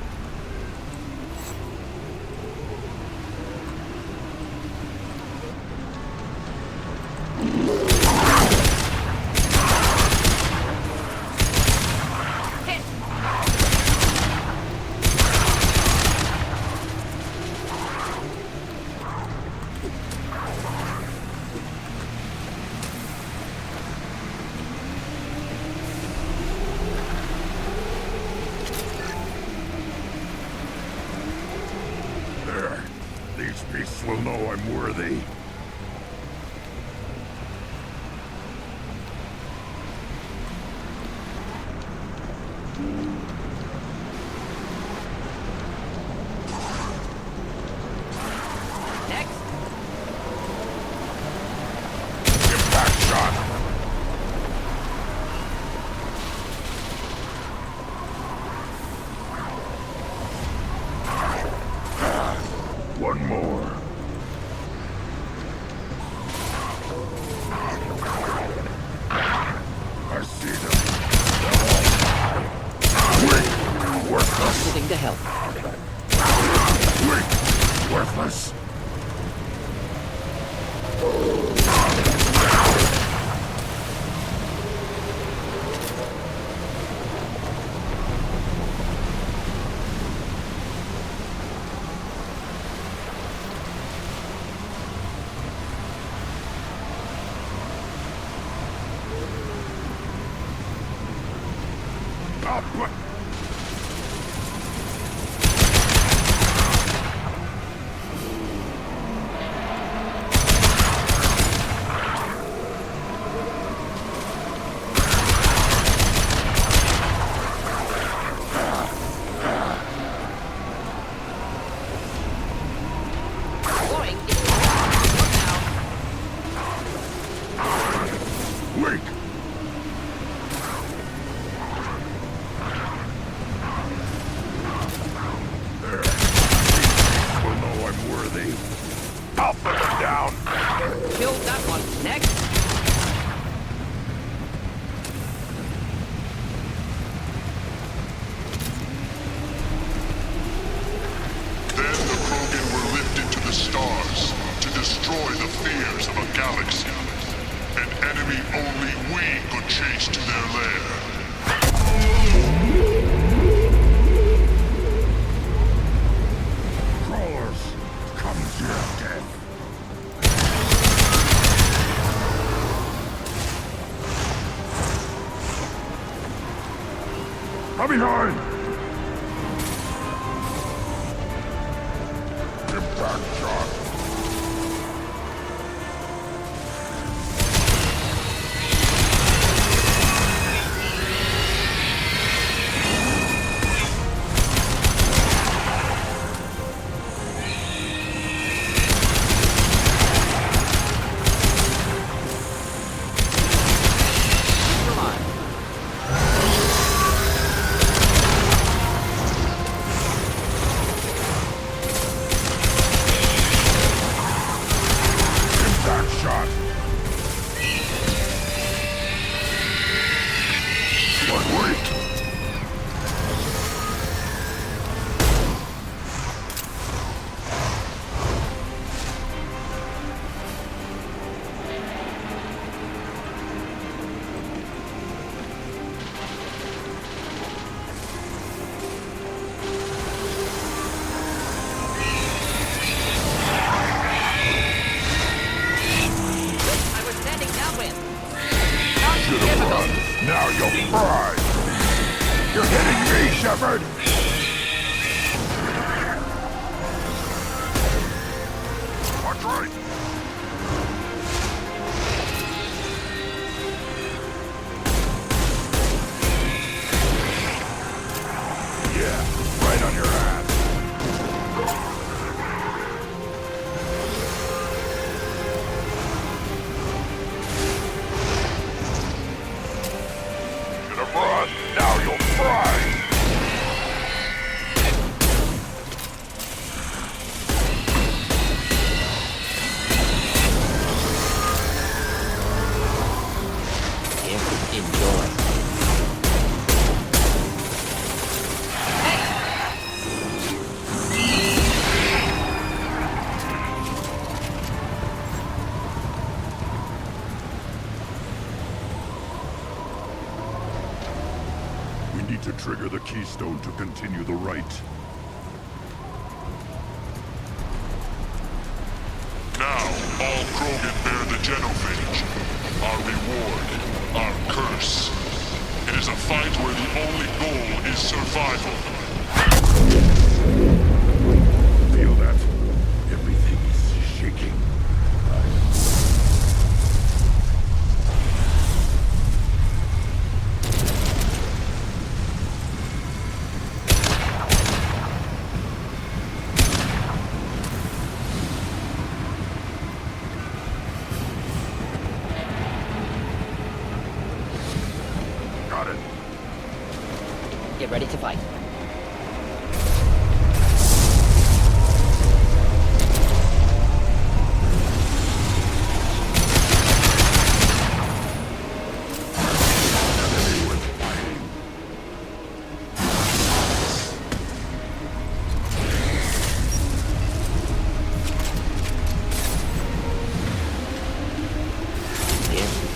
Speaker 7: There. These beasts will know I'm worthy.
Speaker 9: Next.
Speaker 7: Impact shot! One more. I see them. Weak. Worthless.
Speaker 6: Anything to help.
Speaker 7: Weak. Worthless. Up.
Speaker 6: Boring.
Speaker 7: Weak. There. These will know I'm worthy. I'll put them down.
Speaker 6: Killed that one. Next.
Speaker 10: Then the Krogan were lifted to the stars to destroy the fears of a galaxy. An enemy only we could chase to their lair.
Speaker 7: Crawlers, come to your death. Come behind! Impact shot.
Speaker 3: Shepard!
Speaker 10: Watch right!
Speaker 3: Yeah, right on your ass.
Speaker 10: Should have run. Now you'll fry!
Speaker 6: Enjoy.
Speaker 10: We need to trigger the keystone to continue the rite. Now, all Krogan bear the genophage. Our reward, our curse. It is a fight where the only goal is survival.
Speaker 3: Feel that? Everything is shaking.
Speaker 10: Got it.
Speaker 6: Get ready to fight.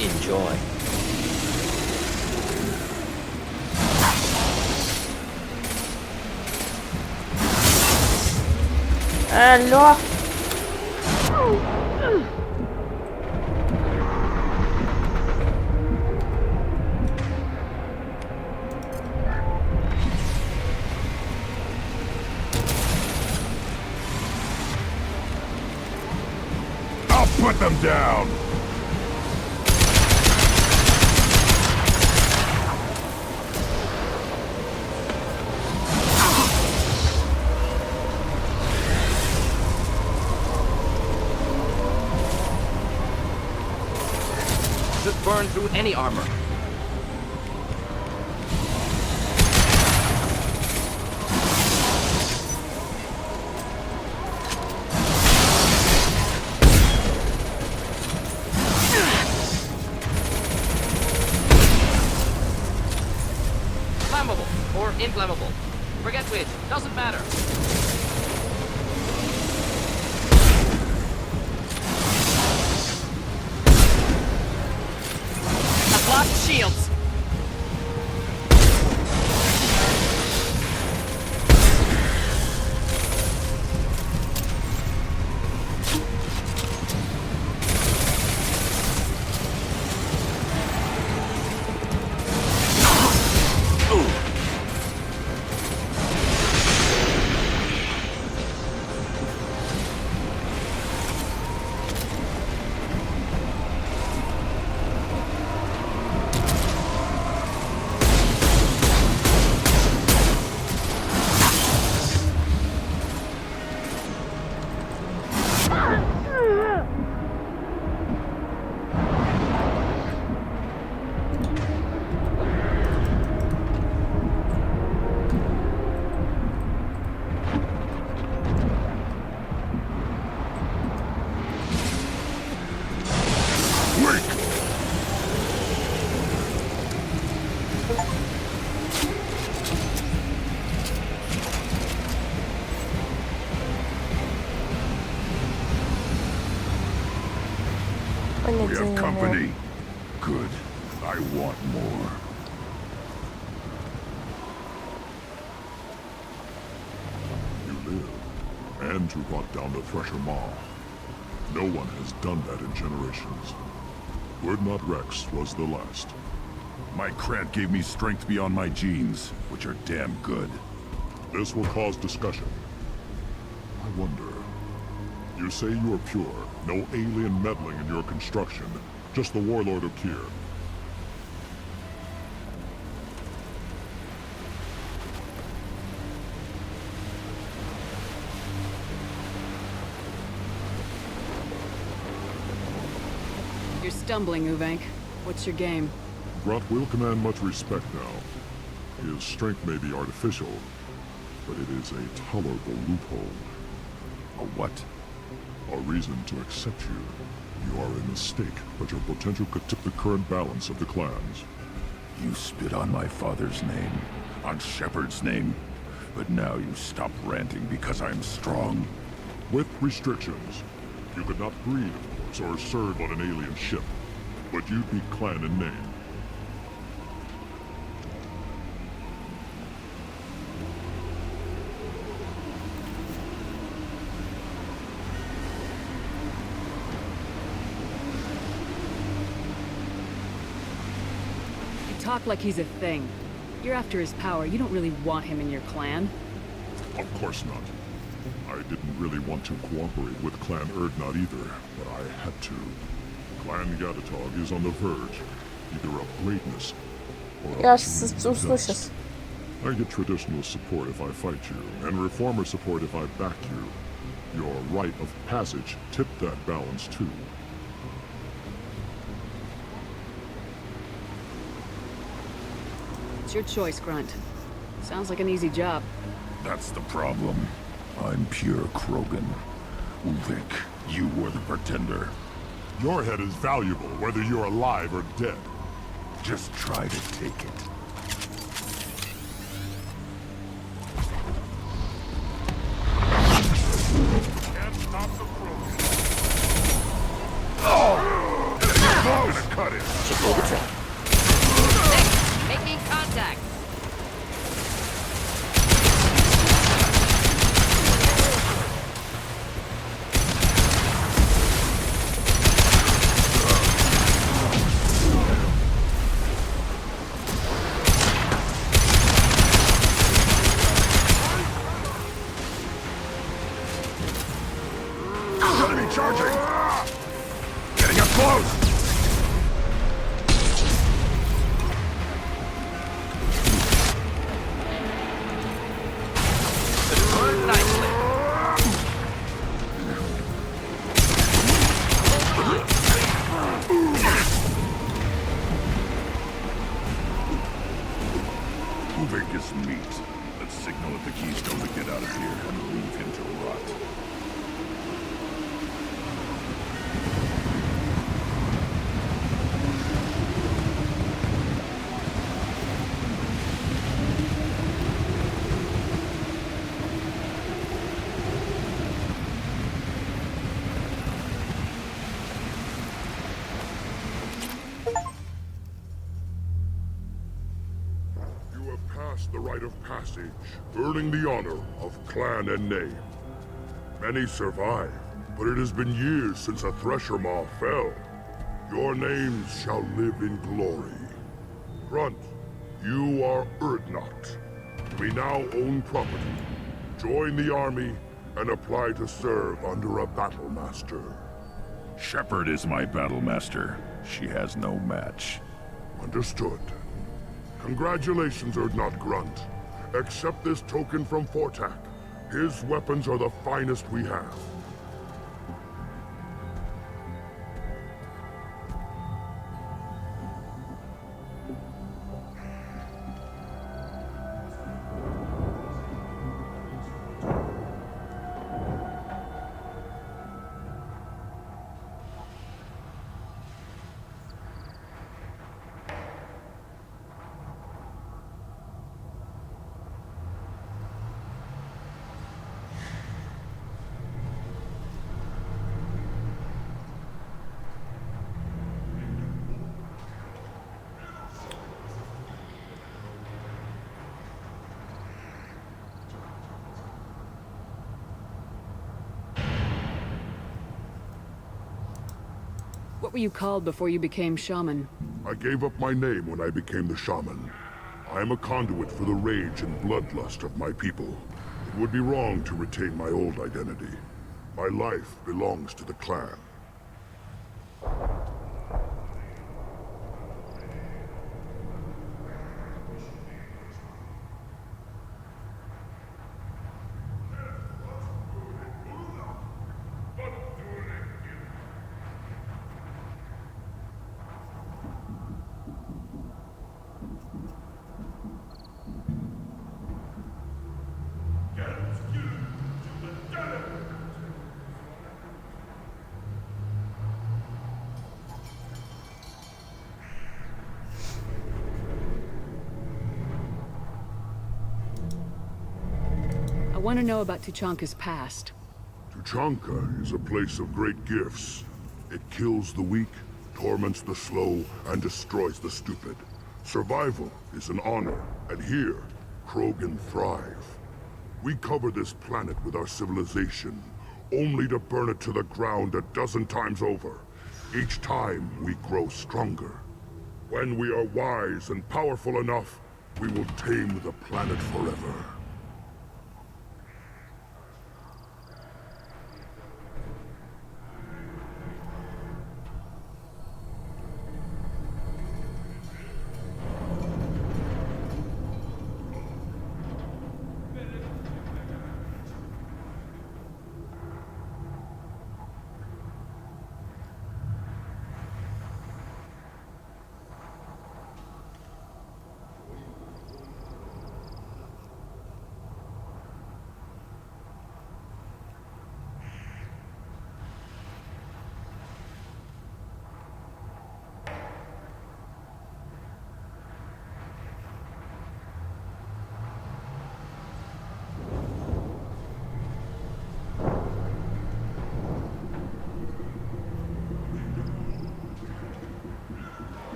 Speaker 6: Enjoy.
Speaker 4: Алло.
Speaker 3: I'll put them down!
Speaker 6: Just burn through any armor. Flammable or inflammable. Forget which, doesn't matter. I've lost shields.
Speaker 3: We have company. Good. I want more.
Speaker 10: You live. And to brought down the Thresher Maw. No one has done that in generations. Word Not Rex was the last.
Speaker 5: My Krant gave me strength beyond my genes, which are damn good.
Speaker 2: This will cause discussion. I wonder. You say you are pure, no alien meddling in your construction, just the Warlord Okeer.
Speaker 1: You're stumbling, Uvenk. What's your game?
Speaker 2: Grunt will command much respect now. His strength may be artificial, but it is a tolerable loophole.
Speaker 5: A what?
Speaker 2: A reason to accept you. You are a mistake, but your potential could tip the current balance of the clans.
Speaker 5: You spit on my father's name, on Shepard's name, but now you stop ranting because I'm strong.
Speaker 2: With restrictions. You could not breed, of course, or serve on an alien ship, but you'd be clan in name.
Speaker 1: Talk like he's a thing. You're after his power. You don't really want him in your clan.
Speaker 2: Of course not. I didn't really want to cooperate with Clan Urdnot either, but I had to. Clan Gatatog is on the verge, either of greatness or of
Speaker 4: Я
Speaker 2: absolute
Speaker 4: усну
Speaker 2: dust.
Speaker 4: сейчас.
Speaker 2: I get traditional support if I fight you, and reformer support if I back you. Your rite of passage tipped that balance too.
Speaker 1: It's your choice, Grunt. Sounds like an easy job.
Speaker 5: That's the problem. I'm pure Krogan. Uvenk, you were the pretender.
Speaker 2: Your head is valuable, whether you're alive or dead.
Speaker 5: Just try to take it.
Speaker 2: Can't stop the Krogan.
Speaker 5: I'm gonna cut it.
Speaker 6: Making contact.
Speaker 5: Enemy charging! Getting up close! Uvenk is meat. Let's signal at the Keystone to get out of here and leave him to rot.
Speaker 2: You have passed the rite of passage, earning the honor of clan and name. Many survive, but it has been years since a Thresher Maw fell. Your names shall live in glory. Grunt, you are Urdnot. We now own property. Join the army and apply to serve under a battle master.
Speaker 5: Shepard is my battle master. She has no match.
Speaker 2: Understood. Congratulations, Urdnot Grunt. Accept this token from Fortak. His weapons are the finest we have.
Speaker 1: What were you called before you became shaman?
Speaker 2: I gave up my name when I became the shaman. I am a conduit for the rage and bloodlust of my people. It would be wrong to retain my old identity. My life belongs to the clan.
Speaker 1: I want to know about Tuchanka's past.
Speaker 2: Tuchanka is a place of great gifts. It kills the weak, torments the slow, and destroys the stupid. Survival is an honor, and here, Krogan thrive. We cover this planet with our civilization, only to burn it to the ground a dozen times over. Each time, we grow stronger. When we are wise and powerful enough, we will tame the planet forever.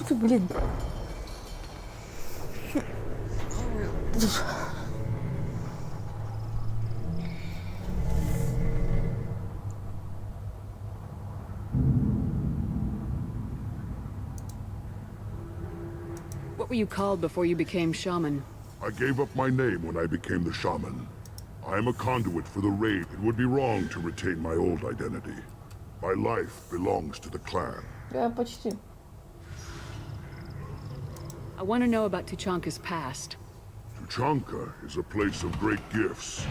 Speaker 4: Фу ты, блин.
Speaker 1: What were you called before you became shaman?
Speaker 2: I gave up my name when I became the shaman. I am a conduit for the raid. It would be wrong to retain my old identity. My life belongs to the clan.
Speaker 4: Я почти.
Speaker 1: I want to know about Tuchanka's past.
Speaker 2: Tuchanka is a place of great gifts.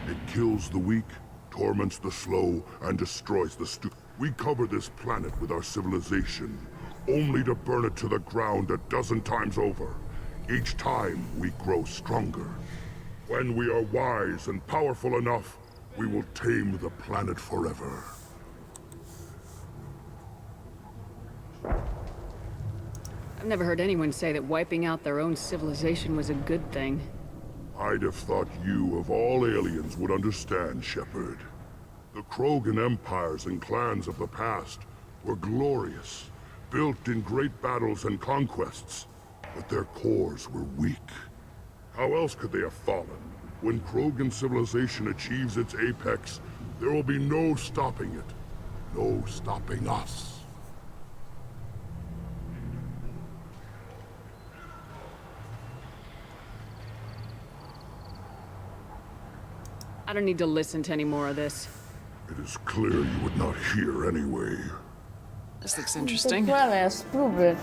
Speaker 2: It kills the weak, torments the slow, and destroys the stupid. We cover this planet with our civilization, only to burn it to the ground a dozen times over. Each time, we grow stronger. When we are wise and powerful enough, we will tame the planet forever.
Speaker 1: I've never heard anyone say that wiping out their own civilization was a good thing.
Speaker 2: I'd have thought you, of all aliens, would understand, Shepard. The Krogan empires and clans of the past were glorious, built in great battles and conquests, but their cores were weak. How else could they have fallen? When Krogan civilization achieves its apex, there will be no stopping it. No stopping us.
Speaker 1: I don't need to listen to any more of this.
Speaker 2: It is clear you would not hear anyway.
Speaker 1: This looks
Speaker 4: Так
Speaker 1: interesting.
Speaker 4: ладно, я сплю, блядь.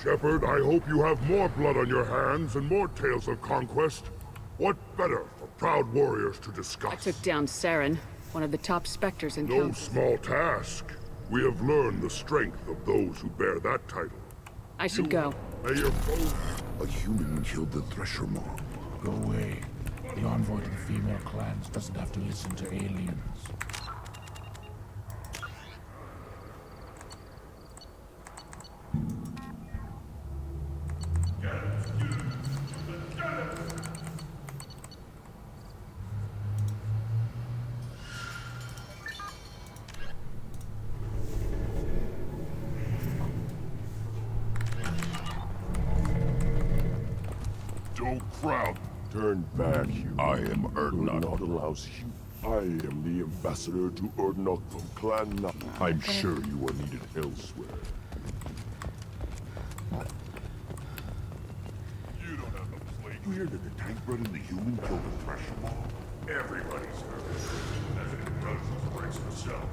Speaker 2: Shepard, I hope you have more blood on your hands and more tales of conquest. What better for proud warriors to discuss?
Speaker 1: I took down Saren, one of the top specters in
Speaker 2: No
Speaker 1: Council.
Speaker 2: small task. We have learned the strength of those who bear that title.
Speaker 1: I should go.
Speaker 2: May your foes...
Speaker 7: A human killed the Thresher Maw.
Speaker 11: Go away. The envoy to the female clans doesn't have to listen to aliens.
Speaker 2: Don't crowd.
Speaker 3: Turn back, human.
Speaker 5: I am Urdnot.
Speaker 3: Urdnot allows you. I am the ambassador to Urdnot from Clan Nut. I'm sure you are needed elsewhere.
Speaker 2: You don't have a place.
Speaker 3: You hear that the tank bred and the human killed the Thresher Maw?
Speaker 2: Everybody's heard it. As it does breaks myself.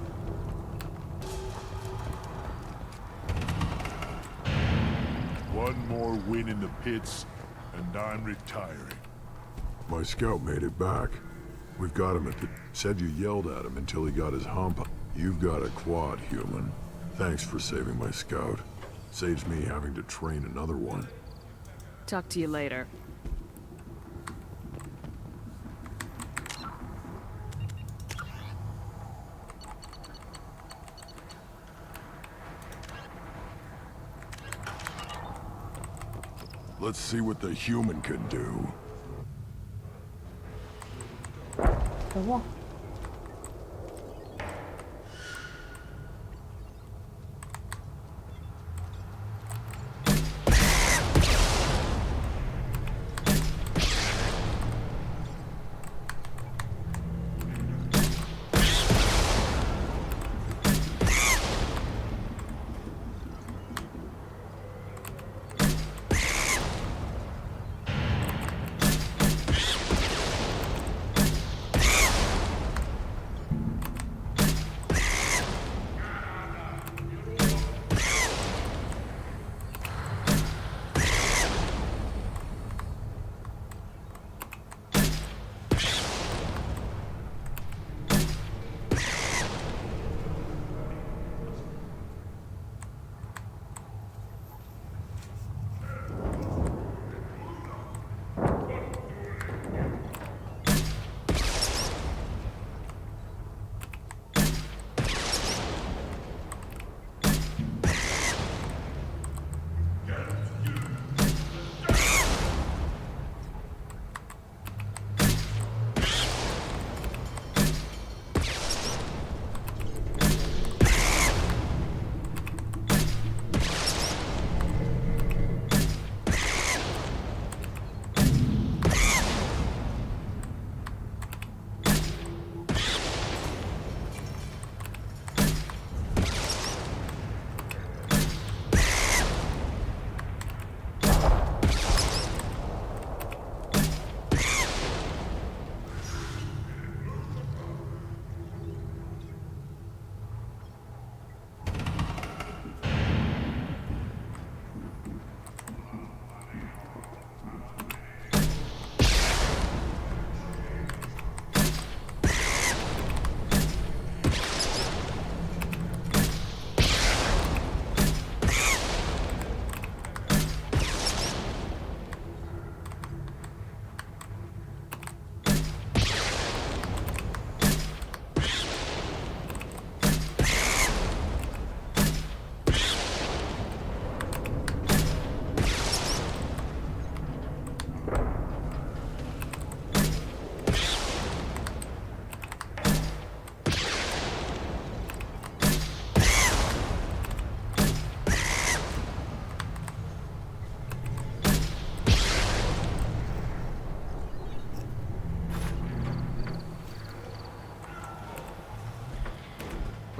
Speaker 3: One more win in the pits, and I'm retiring.
Speaker 7: My scout made it back. We've got him at the... Said you yelled at him until he got his hump up. You've got a quad, human. Thanks for saving my scout. Saves me having to train another one.
Speaker 1: Talk to you later.
Speaker 7: Let's see what the human can do.
Speaker 4: Кого?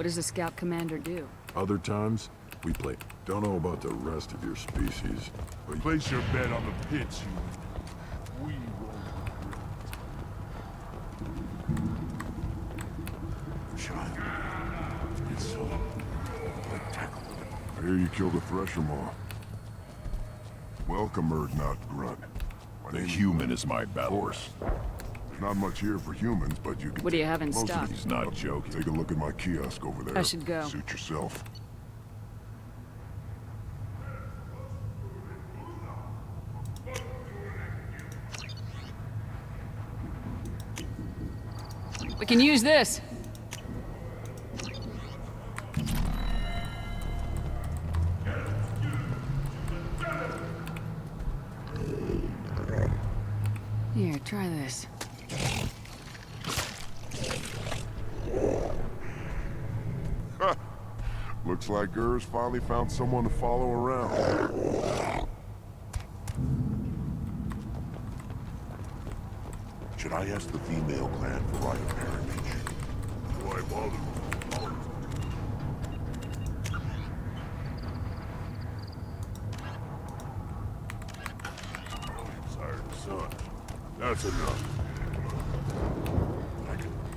Speaker 1: What does a scout commander do?
Speaker 7: Other times, we play. Don't know about the rest of your species, but
Speaker 3: Place your bet on the pits, human. We will. Child. It's so spectacular.
Speaker 7: I hear you killed a thresher maw. Welcome, Urdnot Grunt.
Speaker 5: The human is my battle.
Speaker 7: Horse. There's not much here for humans, but you can.
Speaker 1: What do you have in
Speaker 7: most of
Speaker 1: stock?
Speaker 7: these
Speaker 5: He's not
Speaker 7: up.
Speaker 5: joking.
Speaker 7: Take a look at my kiosk over there.
Speaker 1: I should go.
Speaker 7: Suit yourself.
Speaker 1: We can use this. Here, try this.
Speaker 7: Looks like Gur's finally found someone to follow around.
Speaker 3: Should I ask the female clan for right of parentage? Why bother? Sired son. That's enough.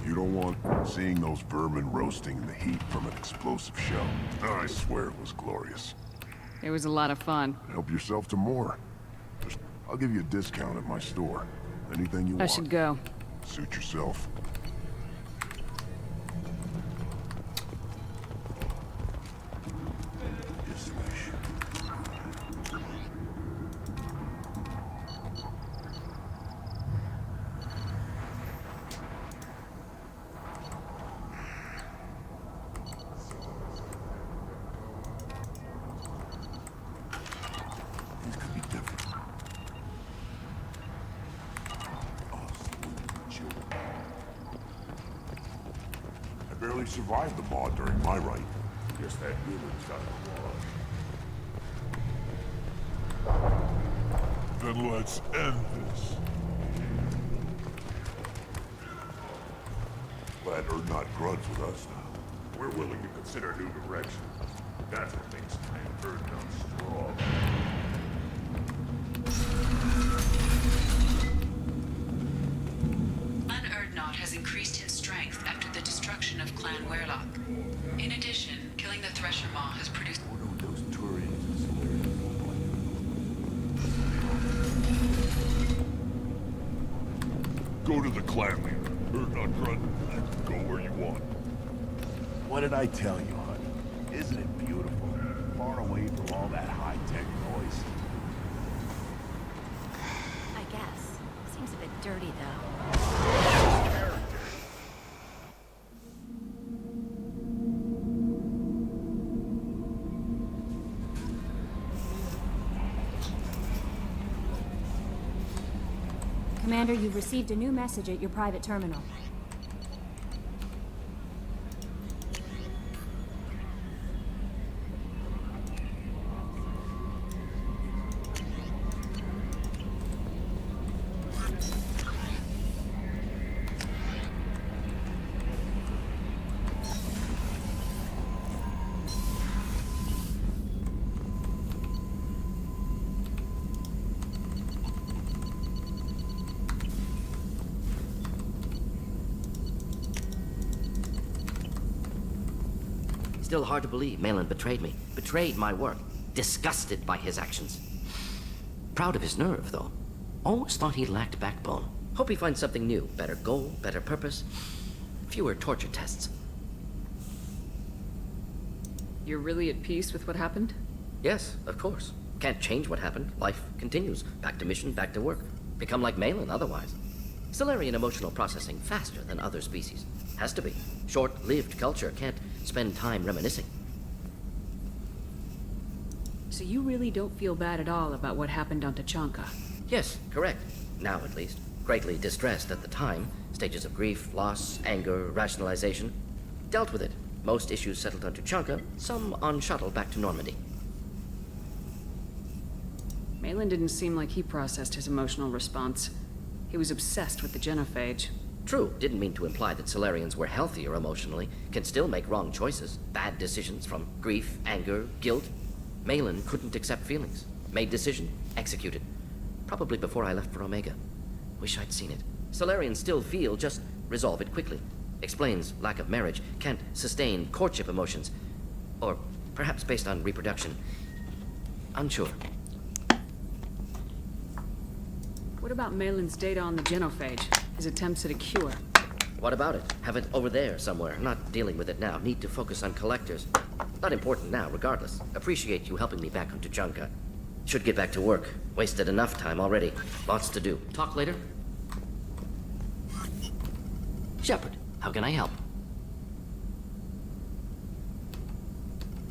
Speaker 7: You don't want seeing those vermin roasting in the heat from an explosive shell. I swear it was glorious.
Speaker 1: It was a lot of fun.
Speaker 7: Help yourself to more. I'll give you a discount at my store. Anything you want.
Speaker 1: I should go.
Speaker 7: Suit yourself.
Speaker 3: His wish. Things could be different. I barely survived the maw during my rite. Guess that human's got a claw.
Speaker 10: Then let's end this.
Speaker 3: Glad Urdnot Grunt's with us now. We're willing to consider a new direction. That's what makes Urdnot strong.
Speaker 8: Clan Urdnot has increased in strength after the destruction of Clan Werlock. In addition, killing the Thresher Maw has produced...
Speaker 3: I wonder what those Turians and Solarians look like.
Speaker 10: Go to the clan leader. Urdnot Grunt, go where you want.
Speaker 3: What did I tell you, honey? Isn't it beautiful? Far away from all that high-tech noise.
Speaker 12: I guess. Seems a bit dirty, though. Commander, you've received a new message at your private terminal.
Speaker 6: Still hard to believe Malin betrayed me. Betrayed my work. Disgusted by his actions. Proud of his nerve, though. Always thought he lacked backbone. Hope he finds something new. Better goal, better purpose. Fewer torture tests.
Speaker 1: You're really at peace with what happened?
Speaker 6: Yes, of course. Can't change what happened. Life continues. Back to mission, back to work. Become like Malin otherwise. Solarian emotional processing faster than other species. Has to be. Short-lived culture can't spend time reminiscing.
Speaker 1: So you really don't feel bad at all about what happened on Tachanka?
Speaker 6: Yes, correct. Now at least. Greatly distressed at the time. Stages of grief, loss, anger, rationalization. Dealt with it. Most issues settled on Tachanka, some on shuttle back to Normandy.
Speaker 1: Malin didn't seem like he processed his emotional response. He was obsessed with the genophage.
Speaker 6: True, didn't mean to imply that Solarians were healthier emotionally, can still make wrong choices, bad decisions from grief, anger, guilt. Malin couldn't accept feelings. Made decision, executed. Probably before I left for Omega. Wish I'd seen it. Solarians still feel, just resolve it quickly. Explains lack of marriage, can't sustain courtship emotions. Or perhaps based on reproduction. Unsure.
Speaker 1: What about Malin's data on the genophage? His attempts at a cure?
Speaker 6: What about it? Have it over there somewhere. Not dealing with it now. Need to focus on collectors. Not important now, regardless. Appreciate you helping me back on Tuchanka. Should get back to work. Wasted enough time already. Lots to do. Talk later? Shepard, how can I help?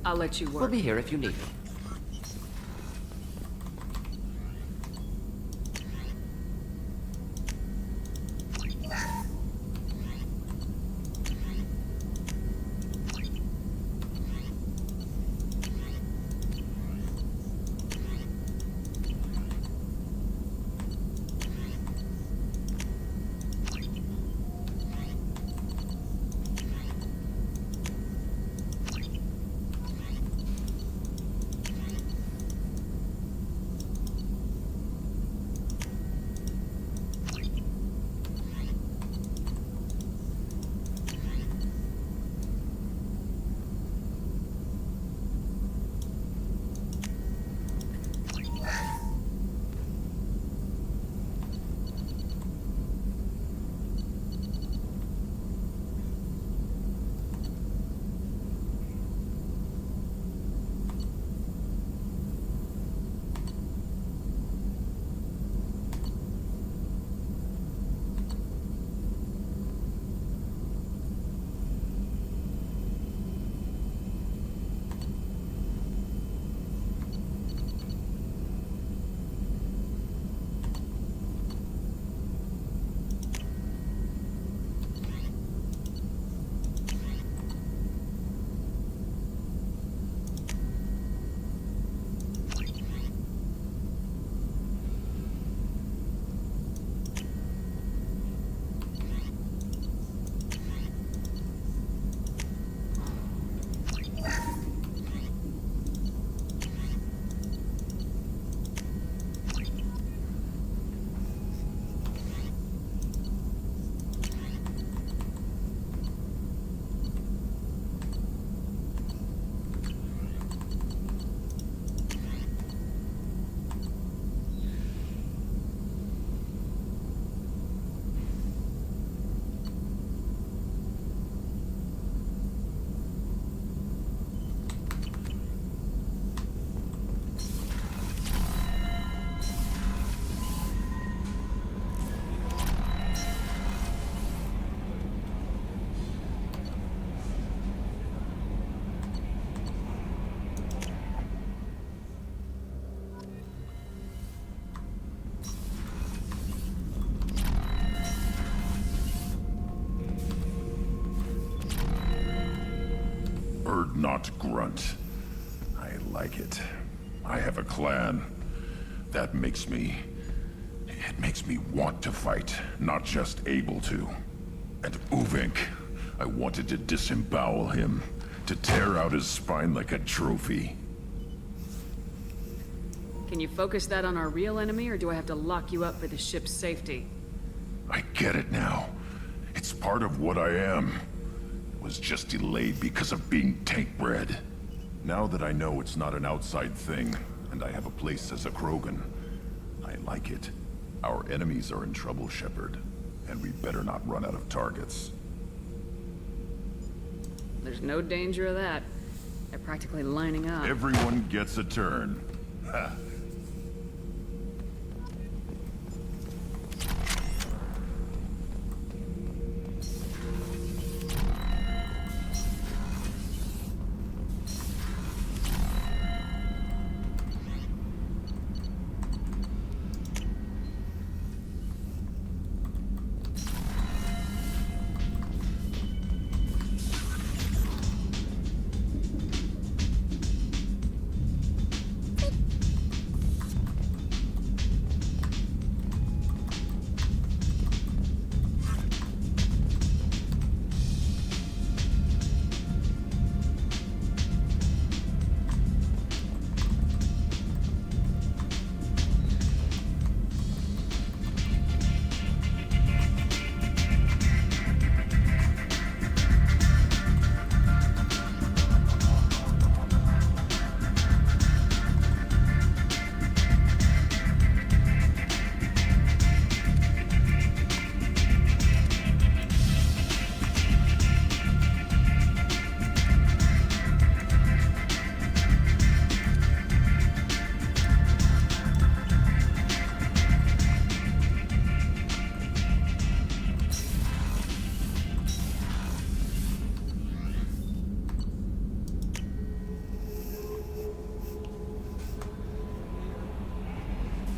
Speaker 1: I'll let you work.
Speaker 6: We'll be here if you need me.
Speaker 5: Not grunt. I like it. I have a clan. That makes me... It makes me want to fight, not just able to. And Uvink, I wanted to disembowel him, to tear out his spine like a trophy.
Speaker 1: Can you focus that on our real enemy, or do I have to lock you up for the ship's safety?
Speaker 5: I get it now. It's part of what I am. Was just delayed because of being tank-bred. Now that I know it's not an outside thing, and I have a place as a Krogan, I like it. Our enemies are in trouble, Shepard, and we better not run out of targets.
Speaker 1: There's no danger of that. They're practically lining up.
Speaker 5: Everyone gets a turn. Ha!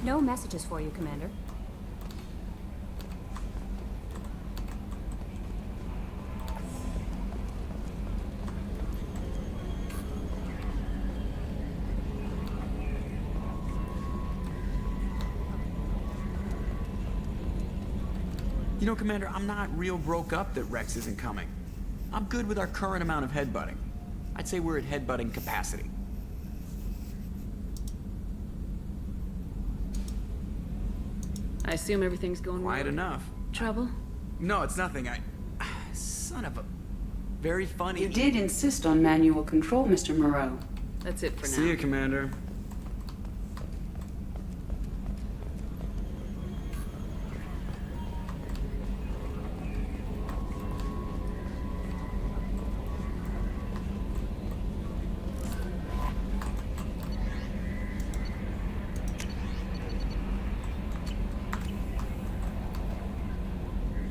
Speaker 12: No messages for you, Commander.
Speaker 13: You know, Commander, I'm not real broke up that Rex isn't coming. I'm good with our current amount of headbutting. I'd say we're at headbutting capacity.
Speaker 1: I assume everything's going well?
Speaker 13: Quiet enough.
Speaker 1: Trouble?
Speaker 13: No, it's nothing. Son of a... Very funny.
Speaker 8: You did insist on manual control, Mr. Moreau.
Speaker 1: That's it for now.
Speaker 13: See you, Commander.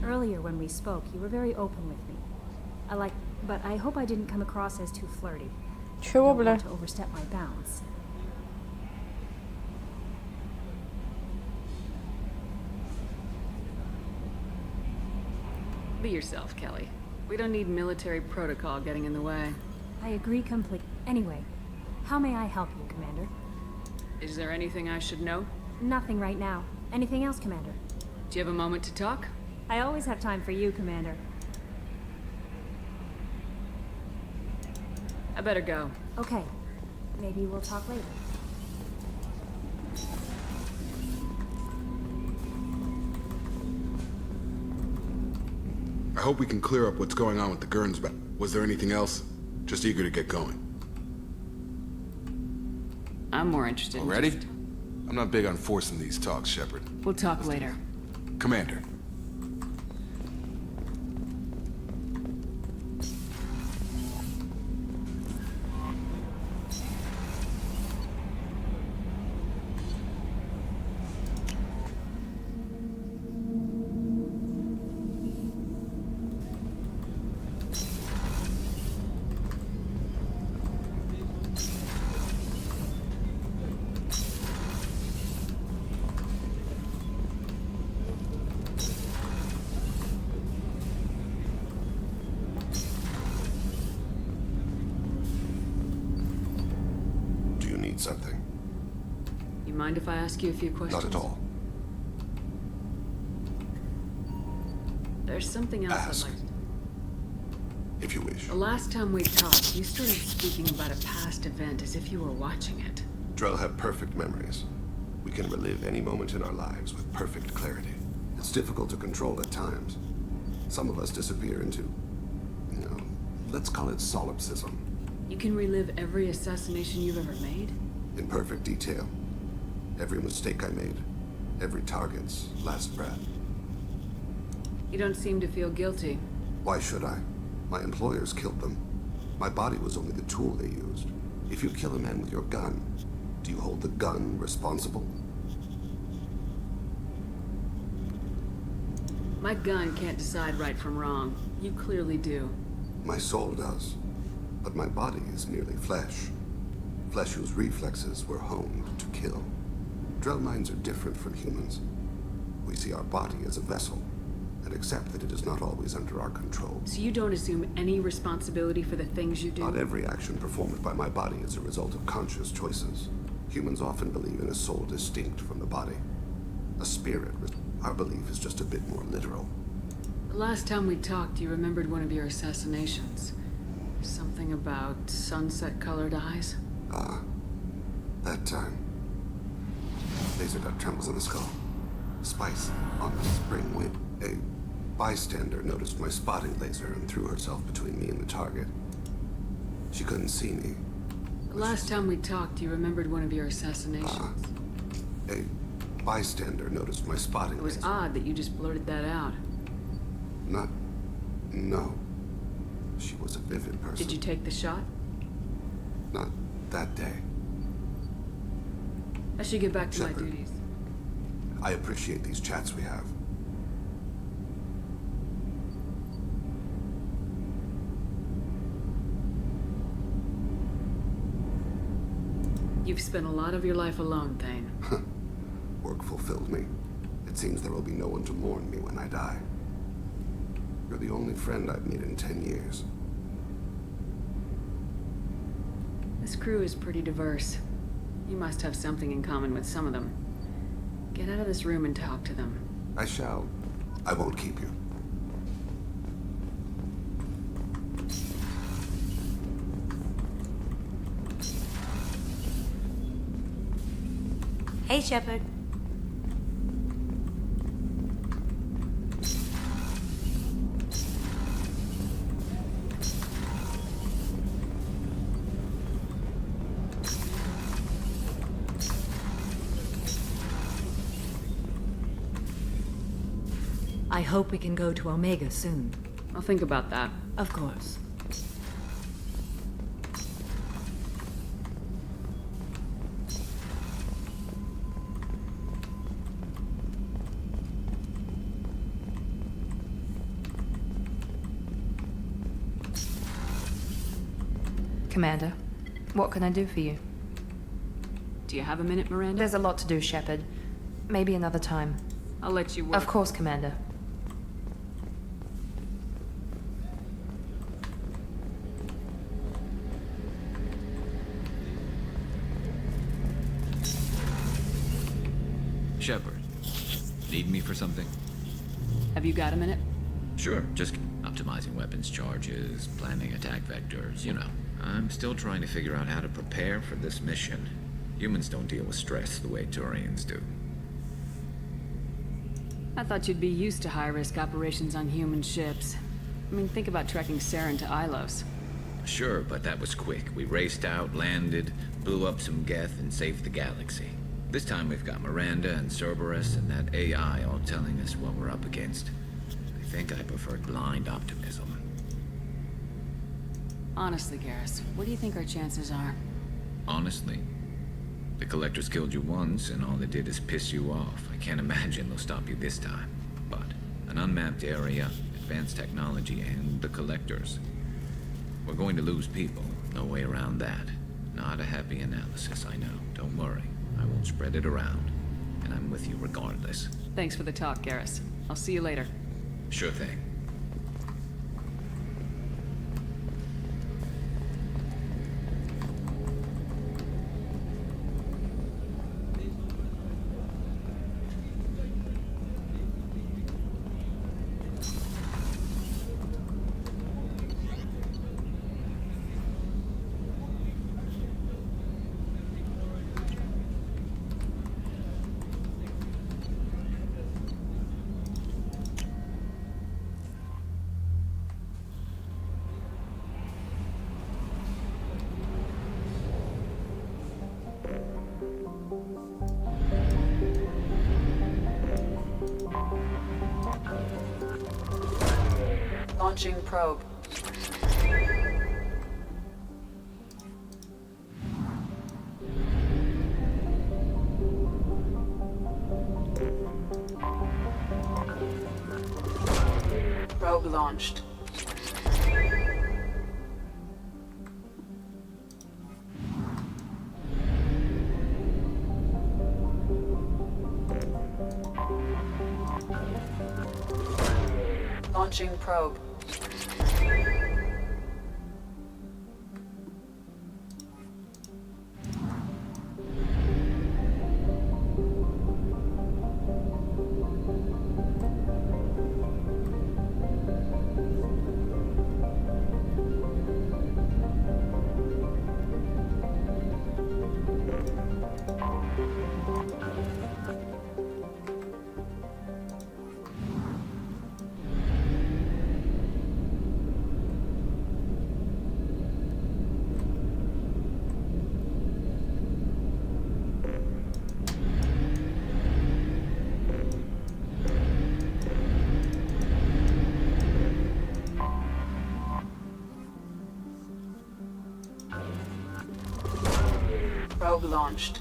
Speaker 12: Earlier when we spoke, you were very open with me. But I hope I didn't come across as too flirty.
Speaker 4: Чего,
Speaker 12: I don't
Speaker 4: бля?
Speaker 12: want to overstep my bounds.
Speaker 1: Be yourself, Kelly. We don't need military protocol getting in the way.
Speaker 12: I agree completely. Anyway, how may I help you, Commander?
Speaker 1: Is there anything I should know?
Speaker 12: Nothing right now. Anything else, Commander?
Speaker 1: Do you have a moment to talk?
Speaker 12: I always have time for you, Commander.
Speaker 1: I better go.
Speaker 12: Okay. Maybe we'll talk later.
Speaker 14: I hope we can clear up what's going on with the Gurns, but was there anything else? Just eager to get going.
Speaker 1: I'm more interested
Speaker 14: Already?
Speaker 1: in just...
Speaker 14: I'm not big on forcing these talks, Shepard.
Speaker 1: We'll talk later.
Speaker 14: Commander.
Speaker 15: Something.
Speaker 1: You mind if I ask you a few questions?
Speaker 15: Not at all.
Speaker 1: There's something else
Speaker 15: Ask.
Speaker 1: I'd like to...
Speaker 15: If you wish.
Speaker 1: The last time we talked, you started speaking about a past event as if you were watching it.
Speaker 15: Drell have perfect memories. We can relive any moment in our lives with perfect clarity. It's difficult to control at times. Some of us disappear into, let's call it solipsism.
Speaker 1: You can relive every assassination you've ever made?
Speaker 15: In perfect detail. Every mistake I made. Every target's last breath.
Speaker 1: You don't seem to feel guilty.
Speaker 15: Why should I? My employers killed them. My body was only the tool they used. If you kill a man with your gun, do you hold the gun responsible?
Speaker 1: My gun can't decide right from wrong. You clearly do.
Speaker 15: My soul does. But my body is merely flesh. Flesh whose reflexes were honed to kill. Drell minds are different from humans. We see our body as a vessel, and accept that it is not always under our control.
Speaker 1: So you don't assume any responsibility for the things you do?
Speaker 15: Not every action performed by my body is a result of conscious choices. Humans often believe in a soul distinct from the body. A spirit. Our belief is just a bit more literal.
Speaker 1: The last time we talked, you remembered one of your assassinations. Something about sunset-colored eyes?
Speaker 15: Ah, that time. Laser dot trembles in the skull. Spice on the spring whip. A bystander noticed my spotting laser and threw herself between me and the target. She couldn't see me.
Speaker 1: The last time we talked, you remembered one of your assassinations.
Speaker 15: A bystander noticed my spotting
Speaker 1: It was
Speaker 15: laser.
Speaker 1: odd that you just blurted that out.
Speaker 15: No. She was a vivid person.
Speaker 1: Did you take the shot?
Speaker 15: Not that day.
Speaker 1: I should get back to my
Speaker 15: Shepard.
Speaker 1: duties.
Speaker 15: I appreciate these chats we have.
Speaker 1: You've spent a lot of your life alone, Thane.
Speaker 15: work fulfilled me. It seems there will be no one to mourn me when I die. You're the only friend I've made in 10 years.
Speaker 1: This crew is pretty diverse. You must have something in common with some of them. Get out of this room and talk to them.
Speaker 15: I shall. I won't keep you.
Speaker 16: Hey, Shepard.
Speaker 17: I hope we can go to Omega soon.
Speaker 1: I'll think about that.
Speaker 17: Of course.
Speaker 18: Commander, what can I do for you?
Speaker 1: Do you have a minute, Miranda?
Speaker 18: There's a lot to do, Shepard. Maybe another time.
Speaker 1: I'll let you work.
Speaker 18: Of course, Commander.
Speaker 19: Shepard, need me for something?
Speaker 1: Have you got a minute?
Speaker 19: Sure, just optimizing weapons charges, planning attack vectors, you know. I'm still trying to figure out how to prepare for this mission. Humans don't deal with stress the way Turians do.
Speaker 1: I thought you'd be used to high-risk operations on human ships. I mean, think about trekking Saren to Ilos.
Speaker 19: Sure, but that was quick. We raced out, landed, blew up some Geth, and saved the galaxy. This time we've got Miranda and Cerberus and that AI all telling us what we're up against. I think I prefer blind optimism.
Speaker 1: Honestly, Garrus, what do you think our chances are?
Speaker 19: Honestly, the Collectors killed you once, and all they did is piss you off. I can't imagine they'll stop you this time. But an unmapped area, advanced technology, and the Collectors. We're going to lose people. No way around that. Not a happy analysis, I know. Don't worry. I won't spread it around. And I'm with you regardless.
Speaker 1: Thanks for the talk, Garrus. I'll see you later.
Speaker 19: Sure thing.
Speaker 1: Launching probe. Probe launched. Launching probe. Probe launched.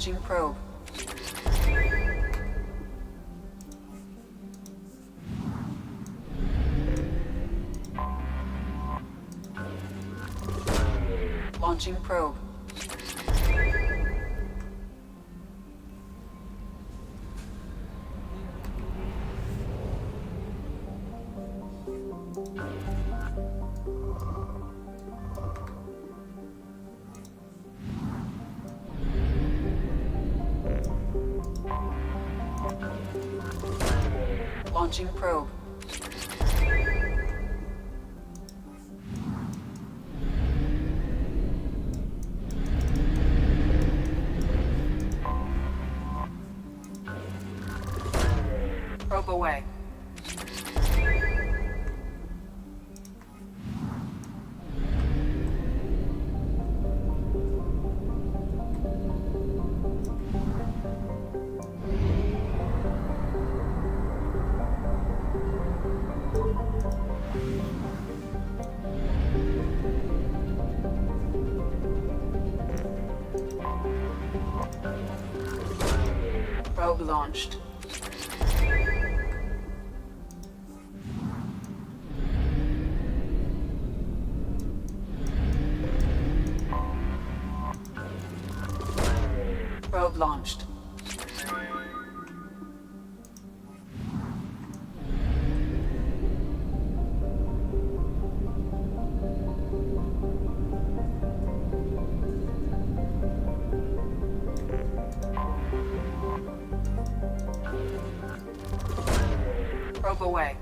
Speaker 8: Launching probe. Launching probe. Launching probe. Probe away. Probe launched. Probe launched. Probe away.